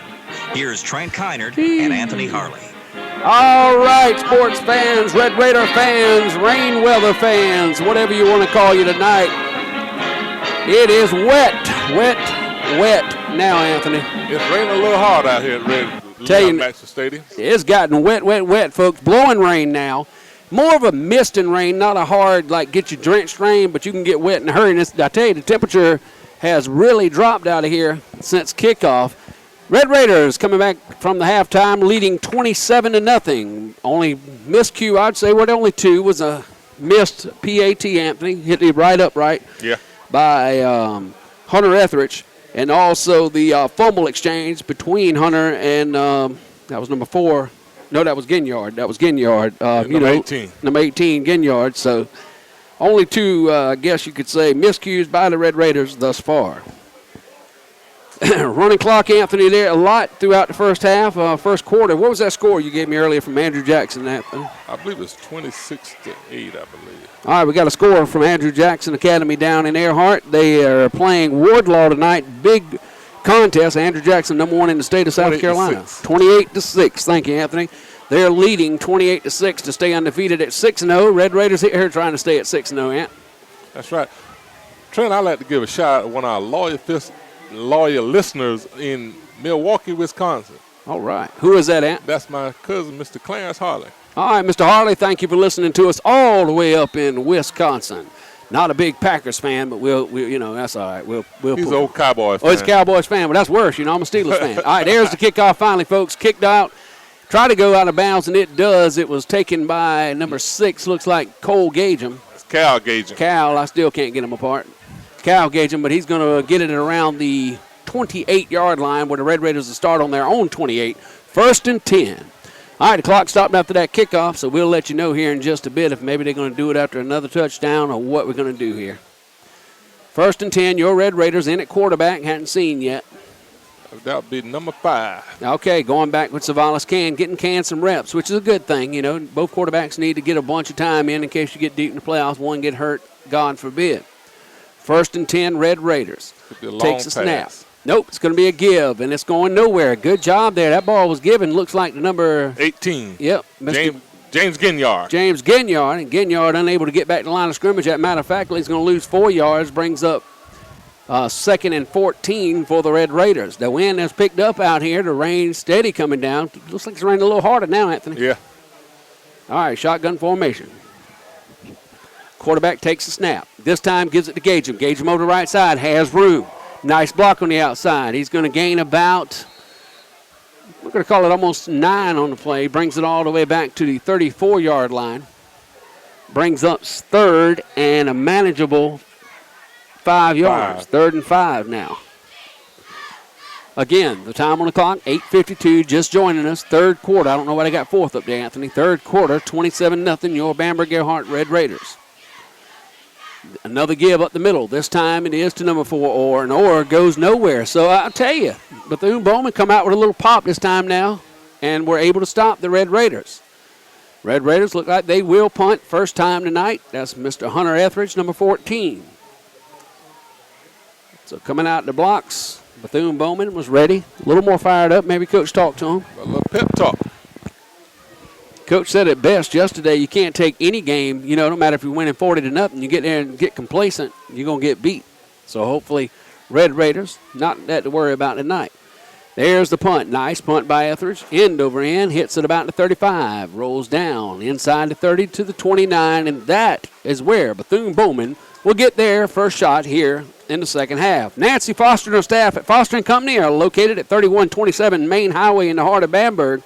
here's Trent Keinert and Anthony Harley. All right, sports fans, Red Raider fans, rain weather fans, whatever you want to call you tonight. It is wet now, Anthony. It's raining a little hard out here at Leon Maxwell Stadium. It's gotten wet, folks. Blowing rain now. More of a misting rain, not a hard, get you drenched rain, but you can get wet in a hurry. And I tell you, the temperature has really dropped out of here since kickoff. Red Raiders coming back from the halftime, leading 27-0. Only miscue, I'd say, only two was a missed PAT, Anthony. Hit it right upright. Yeah. By Hunter Etheridge, and also the fumble exchange between Hunter and that was number 4. No, that was Ginyard. Number 18. Number 18, Ginyard. So only two, I guess you could say, miscues by the Red Raiders thus far. Running clock, Anthony, there a lot throughout the first half, first quarter. What was that score you gave me earlier from Andrew Jackson, Anthony? I believe it's 26-8, I believe. All right, we got a score from Andrew Jackson Academy down in Ehrhardt. They are playing Wardlaw tonight. Big contest. Andrew Jackson, number 1 in the state of South Carolina. 28-6. Thank you, Anthony. They're leading 28-6 to stay undefeated at 6-0. Red Raiders here trying to stay at 6-0, Ant. That's right. Trent, I'd like to give a shout out to one of our loyal listeners in Milwaukee, Wisconsin. All right. Who is that, Ant? That's my cousin, Mr. Clarence Harley. All right, Mr. Harley, thank you for listening to us all the way up in Wisconsin. Not a big Packers fan, but we'll that's all right. We'll he's an old Cowboys fan. Oh, he's a Cowboys fan, but that's worse. I'm a Steelers fan. All right, there's the kickoff finally, folks. Kicked out. Tried to go out of bounds, and it does. It was taken by number 6, looks like Cole Gagem. It's Cal Gagem. Cal, I still can't get them apart. Cal Gagem, but he's going to get it around the 28-yard line where the Red Raiders will start on their own 28. 1st and 10. All right, the clock stopped after that kickoff, so we'll let you know here in just a bit if maybe they're going to do it after another touchdown or what we're going to do here. 1st and 10, your Red Raiders in at quarterback, hadn't seen yet. That would be number 5. Okay, going back with Savalas getting some reps, which is a good thing. Both quarterbacks need to get a bunch of time in case you get deep in the playoffs. One get hurt, God forbid. 1st and 10, Red Raiders. Takes a snap. Nope, it's going to be a give, and it's going nowhere. Good job there. That ball was given. Looks like the number 18. Yep. James Ginyard. James Ginyard, and Ginyard unable to get back to the line of scrimmage. As a matter of fact, he's going to lose 4 yards, brings up 2nd and 14 for the Red Raiders. The wind has picked up out here. The rain steady coming down. Looks like it's raining a little harder now, Anthony. Yeah. All right, shotgun formation. Quarterback takes the snap. This time gives it to Gagem. Gagem over the right side, has room. Nice block on the outside. He's going to gain about, we're going to call it almost 9 on the play. Brings it all the way back to the 34-yard line. Brings up 3rd and a manageable 5 yards. 3rd and 5 now. Again, the time on the clock, 8:52, just joining us. 3rd quarter. I don't know why they got 4th up there, Anthony. 3rd quarter, 27-0, your Bamberg-Ehrhardt Red Raiders. Another give up the middle. This time it is to number 4, Orr, and Orr goes nowhere. So I'll tell you, Bethune-Bowman come out with a little pop this time now, and we're able to stop the Red Raiders. Red Raiders look like they will punt first time tonight. That's Mr. Hunter Etheridge, number 14. So coming out the blocks, Bethune-Bowman was ready. A little more fired up. Maybe Coach talked to him. A little pep talk. Coach said it best yesterday, you can't take any game, no matter if you're winning 40-0, you get there and get complacent, you're going to get beat. So hopefully Red Raiders, not that to worry about tonight. There's the punt. Nice punt by Etheridge. End over end, hits at about the 35, rolls down inside the 30 to the 29, and that is where Bethune-Bowman will get their first shot here in the second half. Nancy Foster and her staff at Foster & Company are located at 3127 Main Highway in the heart of Bamberg.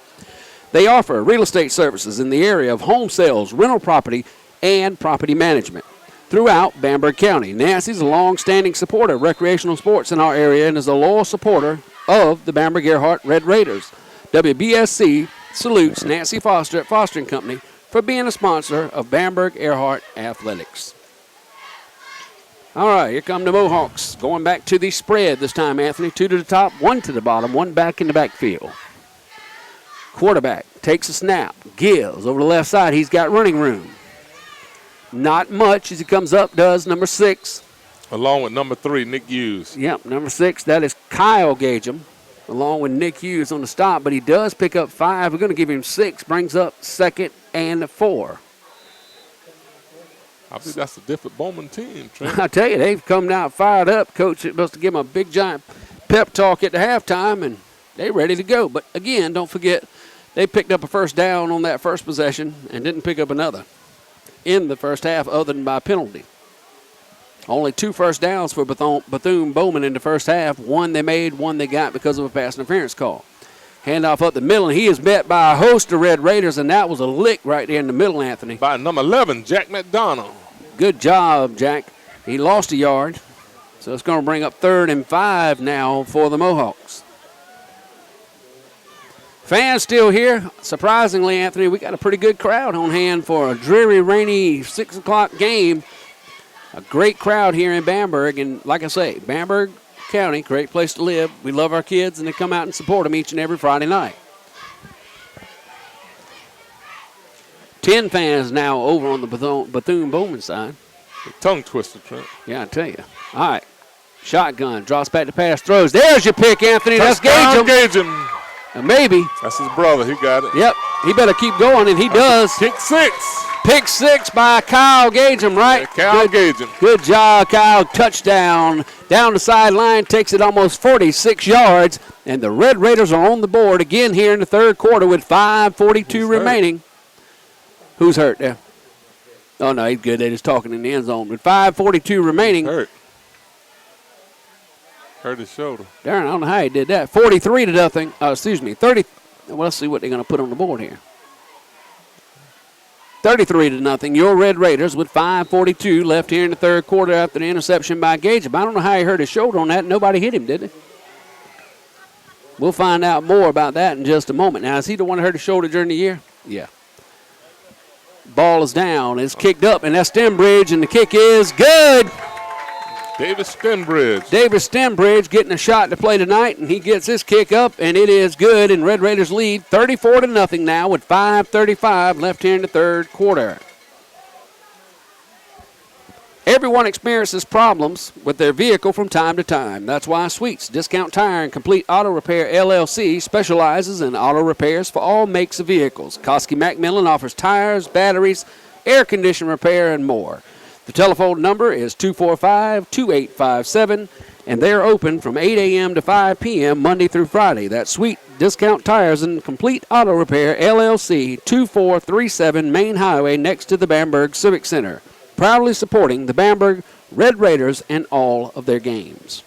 They offer real estate services in the area of home sales, rental property, and property management throughout Bamberg County. Nancy's a long-standing supporter of recreational sports in our area and is a loyal supporter of the Bamberg-Ehrhardt Red Raiders. WBSC salutes Nancy Foster at Foster & Company for being a sponsor of Bamberg-Ehrhardt Athletics. All right, here come the Mohawks. Going back to the spread this time, Anthony. 2 to the top, 1 to the bottom, 1 back in the backfield. Quarterback takes a snap, gives over the left side. He's got running room. Not much as he comes up, does number 6. Along with number 3, Nick Hughes. Yep, number 6, that is Kyle Gagem, along with Nick Hughes on the stop, but he does pick up 5. We're going to give him 6, brings up 2nd and 4. I think that's a different Bowman team, Trent. I tell you, they've come out fired up. Coach supposed to give them a big, giant pep talk at the halftime, and they're ready to go. But, again, don't forget, they picked up a first down on that first possession and didn't pick up another in the first half other than by penalty. Only 2 first downs for Bethune-Bowman in the first half. 1 they made, 1 they got because of a pass interference call. Handoff up the middle, and he is met by a host of Red Raiders, and that was a lick right there in the middle, Anthony. By number 11, Jack McDonald. Good job, Jack. He lost a yard, so it's going to bring up 3rd and 5 now for the Mohawks. Fans still here. Surprisingly, Anthony, we got a pretty good crowd on hand for a dreary, rainy 6 o'clock game. A great crowd here in Bamberg, and like I say, Bamberg County, great place to live. We love our kids, and they come out and support them each and every Friday night. 10 fans now over on the Bethune-Bowman side. A tongue twister, Trent. Yeah, I tell you. All right, shotgun, drops back to pass, throws. There's your pick, Anthony. That's Gagem. Maybe. That's his brother. He got it. Yep. He better keep going, and he does. Pick 6. Pick 6 by Kyle Gagem, right? Yeah, Kyle Gagem. Good job, Kyle. Touchdown. Down the sideline, takes it almost 46 yards, and the Red Raiders are on the board again here in the third quarter with 5:42 remaining. Who's hurt there? Oh, no, he's good. They're just talking in the end zone. With 5:42 remaining. Hurt his shoulder. Darn, I don't know how he did that. 43-0. 30. Well, let's see what they're going to put on the board here. 33-0. Your Red Raiders with 5:42 left here in the third quarter after the interception by Gagem. I don't know how he hurt his shoulder on that. Nobody hit him, did they? We'll find out more about that in just a moment. Now, is he the one that hurt his shoulder during the year? Yeah. Ball is down. It's kicked up, and that's Stembridge, and the kick is good. David Stembridge. David Stembridge getting a shot to play tonight, and he gets his kick up, and it is good. And Red Raiders lead 34-0 now with 5:35 left here in the third quarter. Everyone experiences problems with their vehicle from time to time. That's why Sweets Discount Tire and Complete Auto Repair LLC specializes in auto repairs for all makes of vehicles. Koski Macmillan offers tires, batteries, air condition repair, and more. The telephone number is 245-2857, and they're open from 8 a.m. to 5 p.m. Monday through Friday. That's Sweet Discount Tires and Complete Auto Repair, LLC, 2437 Main Highway next to the Bamberg Civic Center. Proudly supporting the Bamberg Red Raiders and all of their games.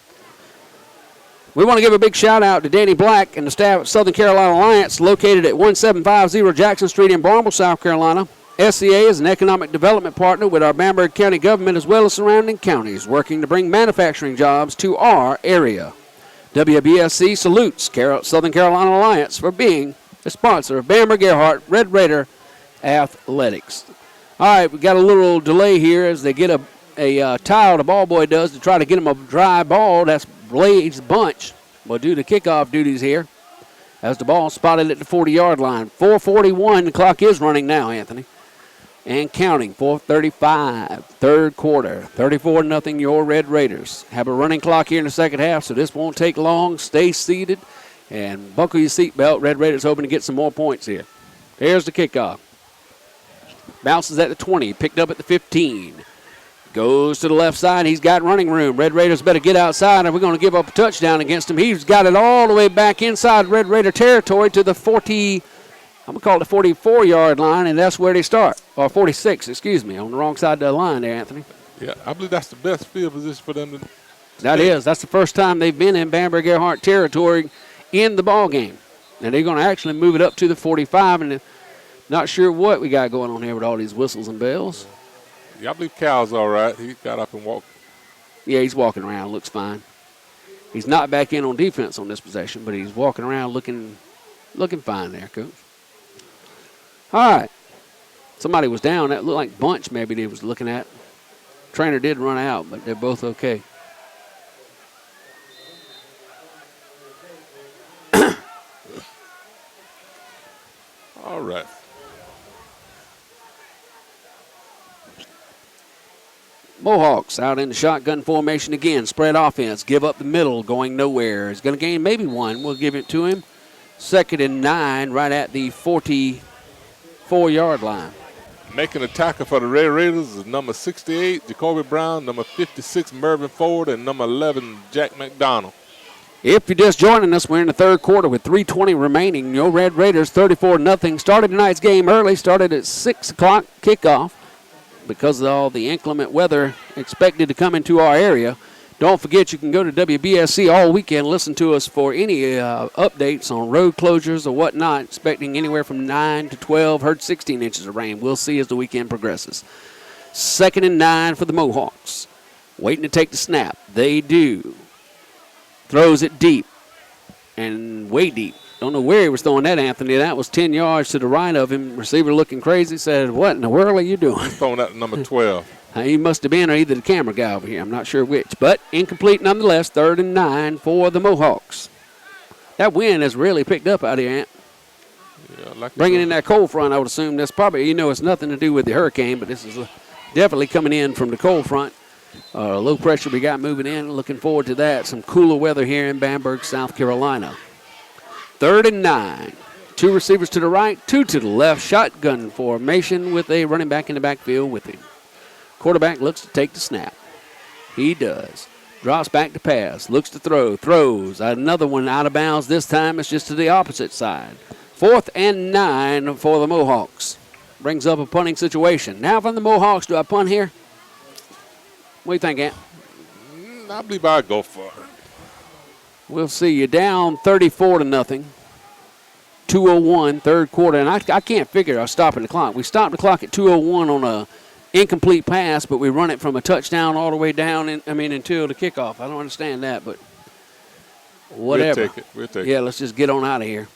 We want to give a big shout out to Danny Black and the staff at Southern Carolina Alliance, located at 1750 Jackson Street in Barnwell, South Carolina. SCA is an economic development partner with our Bamberg County government as well as surrounding counties, working to bring manufacturing jobs to our area. WBSC salutes Southern Carolina Alliance for being the sponsor of Bamberg-Ehrhardt Red Raider Athletics. All right, we got a little delay here as they get a towel, the ball boy does, to try to get him a dry ball. That's Blaze Bunch will do the kickoff duties here as the ball spotted at the 40-yard line. 4:41, the clock is running now, Anthony. And counting, 4:35, third quarter, 34-0 your Red Raiders. Have a running clock here in the second half, so this won't take long. Stay seated and buckle your seatbelt. Red Raiders hoping to get some more points here. Here's the kickoff. Bounces at the 20, picked up at the 15. Goes to the left side. He's got running room. Red Raiders better get outside, or we're going to give up a touchdown against him. He's got it all the way back inside Red Raider territory to the 40, I'm going to call it the 44-yard line, and that's where they start. Or 46, excuse me, on the wrong side of the line there, Anthony. Yeah, I believe that's the best field position for them to That is. That's the first time they've been in Bamberg-Ehrhardt territory in the ball game. And they're going to actually move it up to the 45, and not sure what we got going on here with all these whistles and bells. Yeah, I believe Cal's all right. He got up and walked. Yeah, he's walking around. Looks fine. He's not back in on defense on this possession, but he's walking around looking fine there, Coach. All right. Somebody was down. That looked like Bunch maybe they was looking at. Trainer did run out, but they're both okay. Mohawks out in the shotgun formation again. Spread offense. Give up the middle. Going nowhere. He's going to gain maybe one. We'll give it to him. 2nd and 9 right at the 44-yard line. Making a tackle for the Red Raiders is number 68, Jacoby Brown, number 56, Mervyn Ford, and number 11, Jack McDonald. If you're just joining us, we're in the third quarter with 3:20 remaining. Your Red Raiders 34-0. Started tonight's game early. Started at 6 o'clock kickoff because of all the inclement weather expected to come into our area. Don't forget you can go to WBSC all weekend, listen to us for any updates on road closures or whatnot, expecting anywhere from 9 to 12, heard 16 inches of rain. We'll see as the weekend progresses. 2nd and 9 for the Mohawks. Waiting to take the snap. They do. Throws it deep and way deep. Don't know where he was throwing that, Anthony. That was 10 yards to the right of him. Receiver looking crazy, said, what in the world are you doing? Throwing that number 12. He must have been either the camera guy over here. I'm not sure which. But incomplete nonetheless. 3rd and 9 for the Mohawks. That wind has really picked up out here, Ant. Yeah, like bringing in that cold front, I would assume that's probably, it's nothing to do with the hurricane, but this is definitely coming in from the cold front. Low pressure we got moving in. Looking forward to that. Some cooler weather here in Bamberg, South Carolina. 3rd and 9. 2 receivers to the right, 2 to the left. Shotgun formation with a running back in the backfield with him. Quarterback looks to take the snap. He does. Drops back to pass. Looks to throw. Throws. Another one out of bounds. This time it's just to the opposite side. 4th and 9 for the Mohawks. Brings up a punting situation. Now from the Mohawks, do I punt here? What do you think, Ant? I believe I'll go for it. We'll see. You're down 34-0. 2:01, third quarter. And I can't figure out stopping the clock. We stopped the clock at 2:01 on a incomplete pass, but we run it from a touchdown all the way down, until the kickoff. I don't understand that, but whatever. We'll take it. Yeah, let's just get on out of here.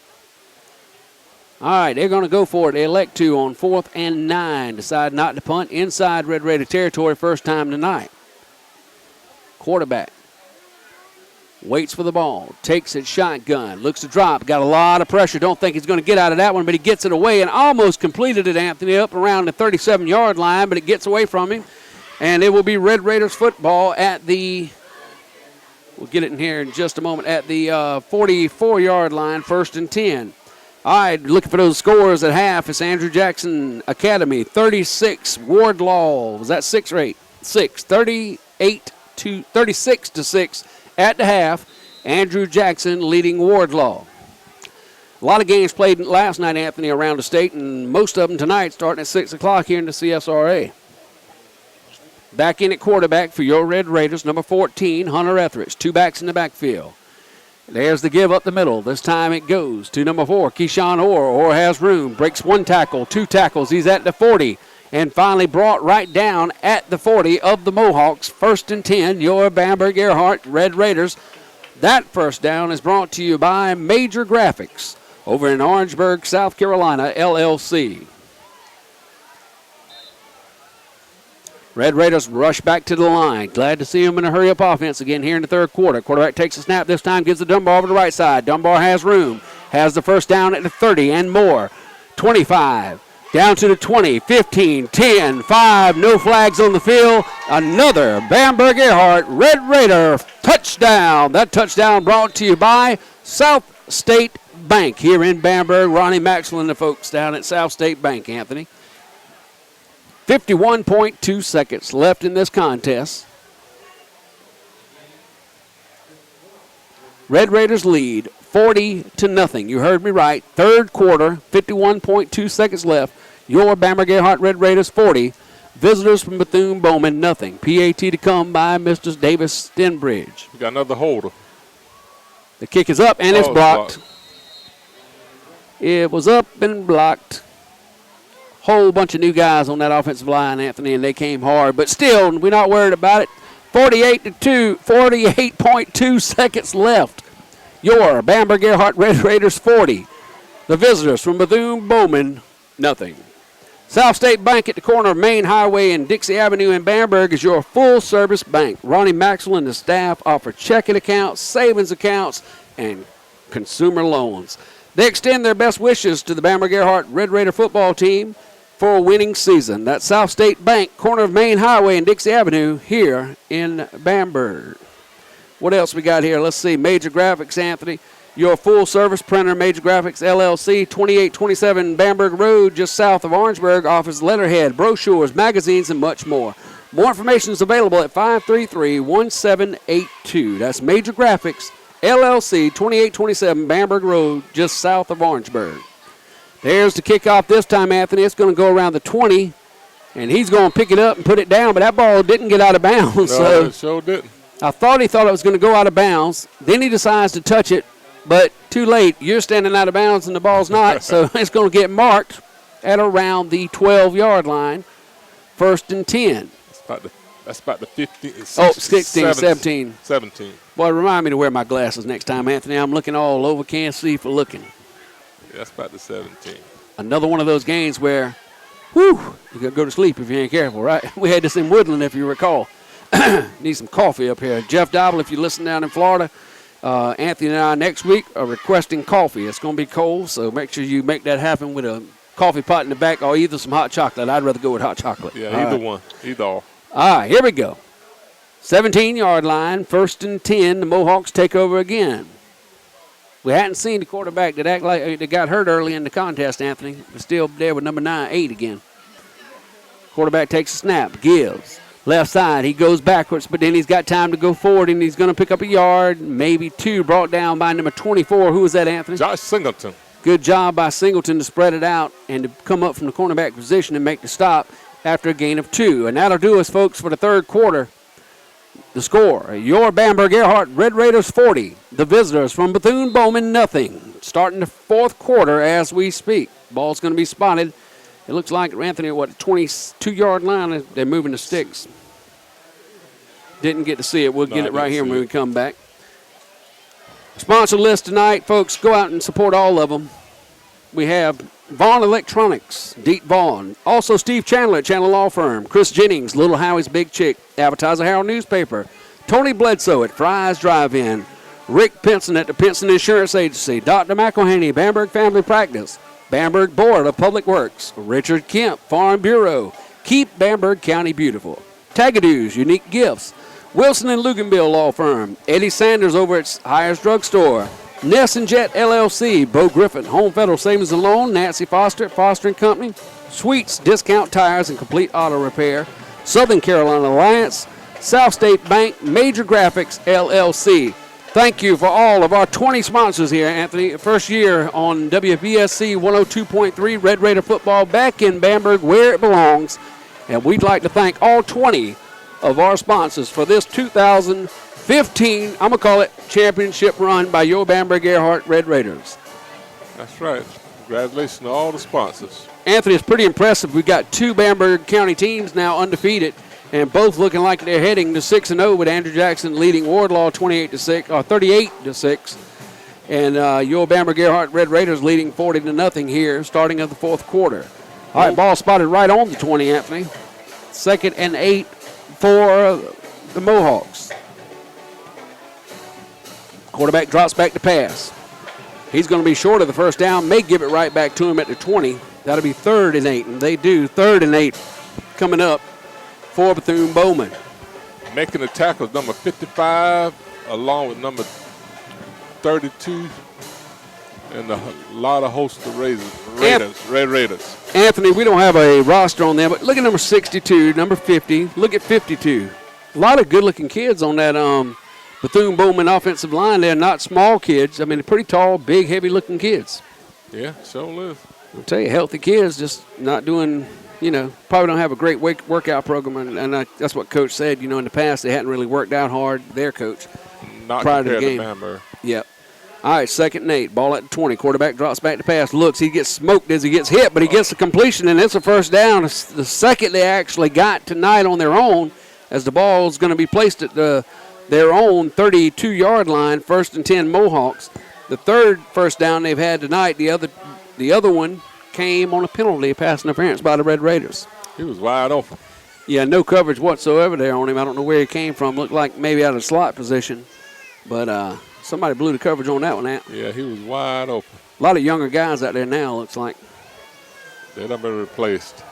All right, they're going to go for it. They elect to on 4th and 9. Decide not to punt inside Red Raider territory first time tonight. Quarterback waits for the ball, takes it shotgun, looks to drop, got a lot of pressure. Don't think he's going to get out of that one, but he gets it away and almost completed it, Anthony, up around the 37-yard line, but it gets away from him. And it will be Red Raiders football at the, we'll get it in here in just a moment, at the 44-yard line, 1st and 10. All right, looking for those scores at half. It's Andrew Jackson Academy, 36. Wardlaw, was that 6 or 8? 6. 36-6 at the half. Andrew Jackson leading Wardlaw. A lot of games played last night, Anthony, around the state, and most of them tonight starting at 6 o'clock here in the CSRA. Back in at quarterback for your Red Raiders, number 14, Hunter Etheridge. 2 backs in the backfield. There's the give up the middle. This time it goes to number 4, Keyshawn Orr. Orr has room, breaks 1 tackle, 2 tackles. He's at the 40 and finally brought right down at the 40 of the Mohawks. 1st and 10, your Bamberg-Ehrhardt Red Raiders. That first down is brought to you by Major Graphics over in Orangeburg, South Carolina, LLC. Red Raiders rush back to the line. Glad to see them in a hurry-up offense again here in the third quarter. Quarterback takes a snap this time, gives the Dunbar over the right side. Dunbar has room, has the first down at the 30 and more. 25, down to the 20, 15, 10, 5, no flags on the field. Another Bamberg-Ehrhardt Red Raider touchdown. That touchdown brought to you by South State Bank here in Bamberg. Ronnie Maxwell and the folks down at South State Bank, Anthony. 51.2 seconds left in this contest. Red Raiders lead 40-0. You heard me right. Third quarter, 51.2 seconds left. Your Bamberg-Ehrhardt Red Raiders 40. Visitors from Bethune-Bowman, nothing. PAT to come by Mr. Davis Stenbridge. We got another holder. The kick is up, and it's blocked. It was up and blocked. Whole bunch of new guys on that offensive line, Anthony, and they came hard. But still, we're not worried about it. 48.2 seconds left. Your Bamberg-Ehrhardt Red Raiders 40. The visitors from Bethune-Bowman, nothing. South State Bank at the corner of Main Highway and Dixie Avenue in Bamberg is your full-service bank. Ronnie Maxwell and the staff offer checking accounts, savings accounts, and consumer loans. They extend their best wishes to the Bamberg-Ehrhardt Red Raider football team for a winning season. That's South State Bank, corner of Main Highway and Dixie Avenue here in Bamberg. What else we got here? Let's see. Major Graphics, Anthony. Your full-service printer, Major Graphics, LLC, 2827 Bamberg Road, just south of Orangeburg, offers letterhead, brochures, magazines, and much more. More information is available at 533-1782. That's Major Graphics, LLC, 2827 Bamberg Road, just south of Orangeburg. There's the kickoff this time, Anthony. It's going to go around the 20, and he's going to pick it up and put it down, but that ball didn't get out of bounds. No, so it sure didn't. I thought it was going to go out of bounds. Then he decides to touch it, but too late. You're standing out of bounds, and the ball's not, so it's going to get marked at around the 12-yard line, 1st and 10. That's about the 15. 16, 17. 17. Boy, remind me to wear my glasses next time, Anthony. I'm looking all over. Can't see for looking. Yeah, that's about the 17. Another one of those games where, you could go to sleep if you ain't careful, right? We had this in Woodland, if you recall. Need some coffee up here. Jeff Dobble, if you listen down in Florida, Anthony and I next week are requesting coffee. It's going to be cold, so make sure you make that happen with a coffee pot in the back or either some hot chocolate. I'd rather go with hot chocolate. Yeah, either one. Either or. All right, here we go. 17-yard line, 1st and 10. The Mohawks take over again. We hadn't seen the quarterback that act like that got hurt early in the contest, Anthony. We're still there with number 8 again. Quarterback takes a snap, gives. Left side, he goes backwards, but then he's got time to go forward, and he's going to pick up a yard, maybe 2, brought down by number 24. Who was that, Anthony? Josh Singleton. Good job by Singleton to spread it out and to come up from the cornerback position and make the stop after a gain of 2. And that'll do us, folks, for the third quarter. The score, your Bamberg-Ehrhardt Red Raiders 40, the visitors from Bethune-Bowman nothing. Starting the fourth quarter as we speak. Ball's going to be spotted. It looks like, Anthony, 22-yard line, they're moving the sticks. Didn't get to see it. We'll get it right here when we come back. Sponsor list tonight, folks. Go out and support all of them. We have Vaughn Electronics, Deep Vaughn. Also Steve Chandler at Chandler Law Firm. Chris Jennings, Little Howie's Big Chick. Advertiser Herald Newspaper. Tony Bledsoe at Fry's Drive-In. Rick Pinson at the Pinson Insurance Agency. Dr. McElhaney, Bamberg Family Practice. Bamberg Board of Public Works. Richard Kemp, Farm Bureau. Keep Bamberg County beautiful. Tagadoos, Unique Gifts. Wilson and Luganville Law Firm. Eddie Sanders over at Hires Drug Store. Ness and Jet LLC. Bo Griffin, Home Federal Savings and Loan. Nancy Foster, Foster and Company. Sweets, Discount Tires and Complete Auto Repair. Southern Carolina Alliance. South State Bank. Major Graphics LLC. Thank you for all of our 20 sponsors here, Anthony. First year on WBSC 102.3 Red Raider football back in Bamberg where it belongs. And we'd like to thank all 20 of our sponsors for this 2015, I'm going to call it, championship run by your Bamberg-Ehrhardt Red Raiders. That's right. Congratulations to all the sponsors. Anthony, it's pretty impressive. We've got 2 Bamberg County teams now undefeated, and both looking like they're heading to 6-0 with Andrew Jackson leading Wardlaw 38-6, and your Bamberg-Ehrhardt Red Raiders leading 40-0 here, starting of the fourth quarter. All right, ball spotted right on the 20, Anthony. 2nd and 8 for the Mohawks. Quarterback drops back to pass. He's going to be short of the first down, may give it right back to him at the 20. That'll be 3rd and 8, and they do 3rd and 8 coming up for Bethune-Bowman. Making the tackles, number 55, along with number 32, and a lot of host of Red Raiders. Anthony, we don't have a roster on there, but look at number 62, number 50. Look at 52. A lot of good-looking kids on that Bethune-Bowman offensive line. They're not small kids. I mean, they're pretty tall, big, heavy-looking kids. Yeah, sure is. I'll tell you, healthy kids just not doing, probably don't have a great workout program, and that's what Coach said. In the past they hadn't really worked out hard, their coach, not prior to the game. Bamberg. Yep. All right, 2nd and 8. Ball at the 20. Quarterback drops back to pass. Looks, he gets smoked as he gets hit, but he gets the completion, and it's a first down. It's the second they actually got tonight on their own, as the ball is going to be placed at their own 32-yard line, 1st and 10 Mohawks. The third first down they've had tonight, the other one came on a penalty, pass interference by the Red Raiders. He was wide open. Yeah, no coverage whatsoever there on him. I don't know where he came from. Looked like maybe out of slot position, but somebody blew the coverage on that one out. Yeah, he was wide open. A lot of younger guys out there now, looks like. They done been replaced.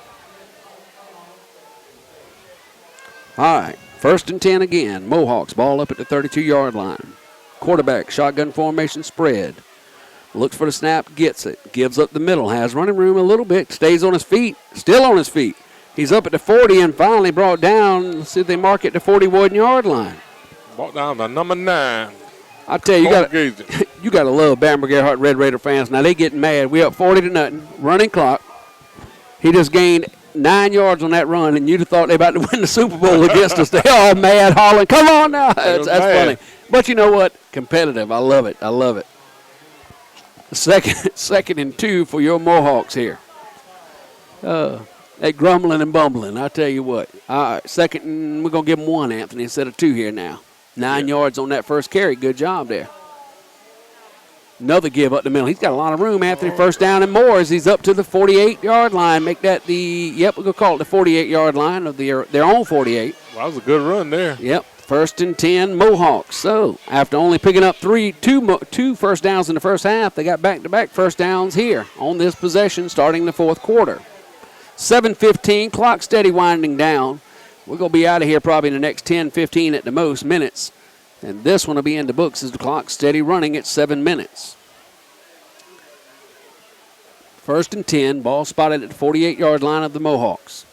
All right, 1st and 10 again. Mohawks ball up at the 32-yard line. Quarterback, shotgun formation spread. Looks for the snap, gets it. Gives up the middle, has running room a little bit, stays on his feet, still on his feet. He's up at the 40 and finally brought down. Let's see if they mark it the 41-yard line. Brought down to number 9. I tell you, you got to love Bamberg-Ehrhardt Red Raider fans. Now they getting mad. We up 40-0, running clock. He just gained 9 yards on that run, and you'd have thought they about to win the Super Bowl against us. They all mad, hollering, "Come on now!" That's funny. But you know what? Competitive. I love it. I love it. Second and 2 for your Mohawks here. They grumbling and bumbling. I tell you what. All right, second, we're gonna give them 1, Anthony, instead of 2 here now. 9 yards on that first carry. Good job there. Another give up the middle. He's got a lot of room, Anthony. First down and more as he's up to the 48-yard line. Make that we're going to call it the 48-yard line of their own 48. Well, that was a good run there. Yep. 1st and 10, Mohawks. So after only picking up two first downs in the first half, they got back-to-back first downs here on this possession starting the fourth quarter. 7:15, clock steady winding down. We're going to be out of here probably in the next 10, 15 at the most minutes. And this one will be in the books as the clock steady running at 7 minutes. 1st and 10, ball spotted at the 48-yard line of the Mohawks.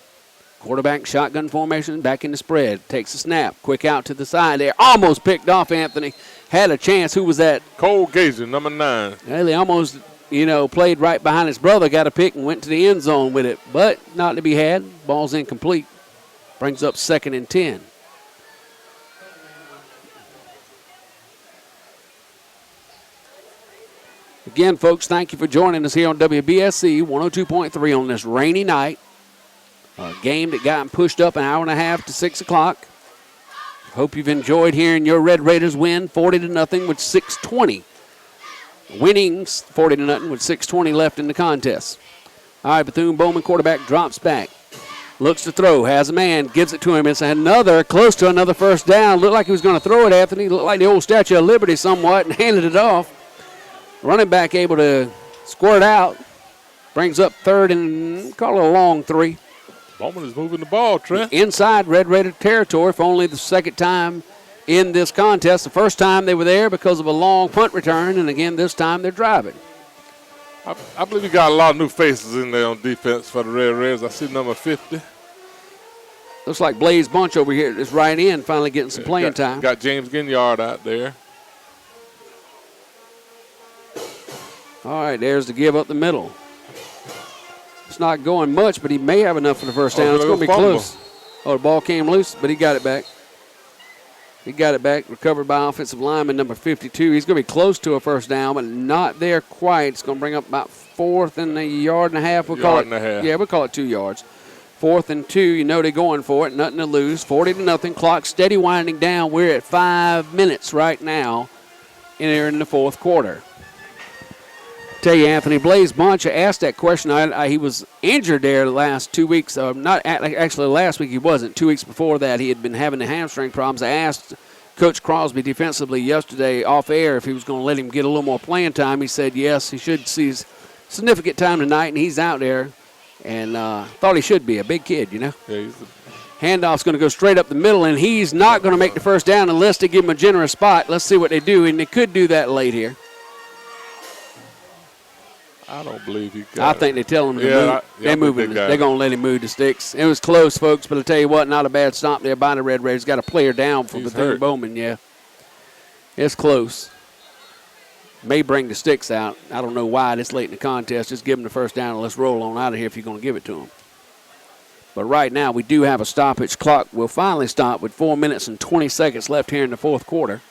Quarterback shotgun formation, back in the spread. Takes a snap, quick out to the side there. Almost picked off, Anthony. Had a chance. Who was that? Cole Gazer, number 9. Well, he almost, played right behind his brother, got a pick and went to the end zone with it. But not to be had. Ball's incomplete. Brings up 2nd and 10. Again, folks, thank you for joining us here on WBSC 102.3 on this rainy night. A game that got pushed up an hour and a half to 6 o'clock. Hope you've enjoyed hearing your Red Raiders win 40-0 with 6:20. Winning 40-0 with 6:20 left in the contest. All right, Bethune-Bowman quarterback drops back. Looks to throw, has a man, gives it to him. It's close to another first down. Looked like he was going to throw it, Anthony. Looked like the old Statue of Liberty somewhat and handed it off. Running back able to squirt out. Brings up 3rd and call it a long 3. Bowman is moving the ball, Trent. Inside Red Raider territory for only the second time in this contest. The first time they were there because of a long punt return, and again this time they're driving. I believe you got a lot of new faces in there on defense for the Red Raiders. I see number 50. Looks like Blaze Bunch over here is right in, finally getting some playing time. Got James Ginyard out there. All right, there's the give up the middle. It's not going much, but he may have enough for the first down. It's going to be close. Oh, the ball came loose, but he got it back. Recovered by offensive lineman number 52. He's going to be close to a first down, but not there quite. It's going to bring up about 4th and a yard and a half. We'll call it 2 yards. 4th and 2. They're going for it. Nothing to lose. 40-0. Clock steady winding down. We're at 5 minutes right now in the fourth quarter. Tell you, Anthony, Blaze Bunch asked that question. He was injured there the last 2 weeks. Actually, last week he wasn't. 2 weeks before that, he had been having the hamstring problems. I asked Coach Crosby defensively yesterday off air if he was going to let him get a little more playing time. He said yes, he should see significant time tonight, and he's out there. And thought he should be a big kid, Yeah, handoff's going to go straight up the middle, and he's not going to make the first down unless they give him a generous spot. Let's see what they do, and they could do that late here. I don't believe he got I think they tell him to move. They're moving. They're going to let him move the sticks. It was close, folks, but I'll tell you what, not a bad stop there by the Red Raiders. Got a player down for Bethune-Bowman, yeah. It's close. May bring the sticks out. I don't know why this late in the contest. Just give them the first down and let's roll on out of here if you're going to give it to them. But right now we do have a stoppage. Clock will finally stop with 4 minutes and 20 seconds left here in the fourth quarter.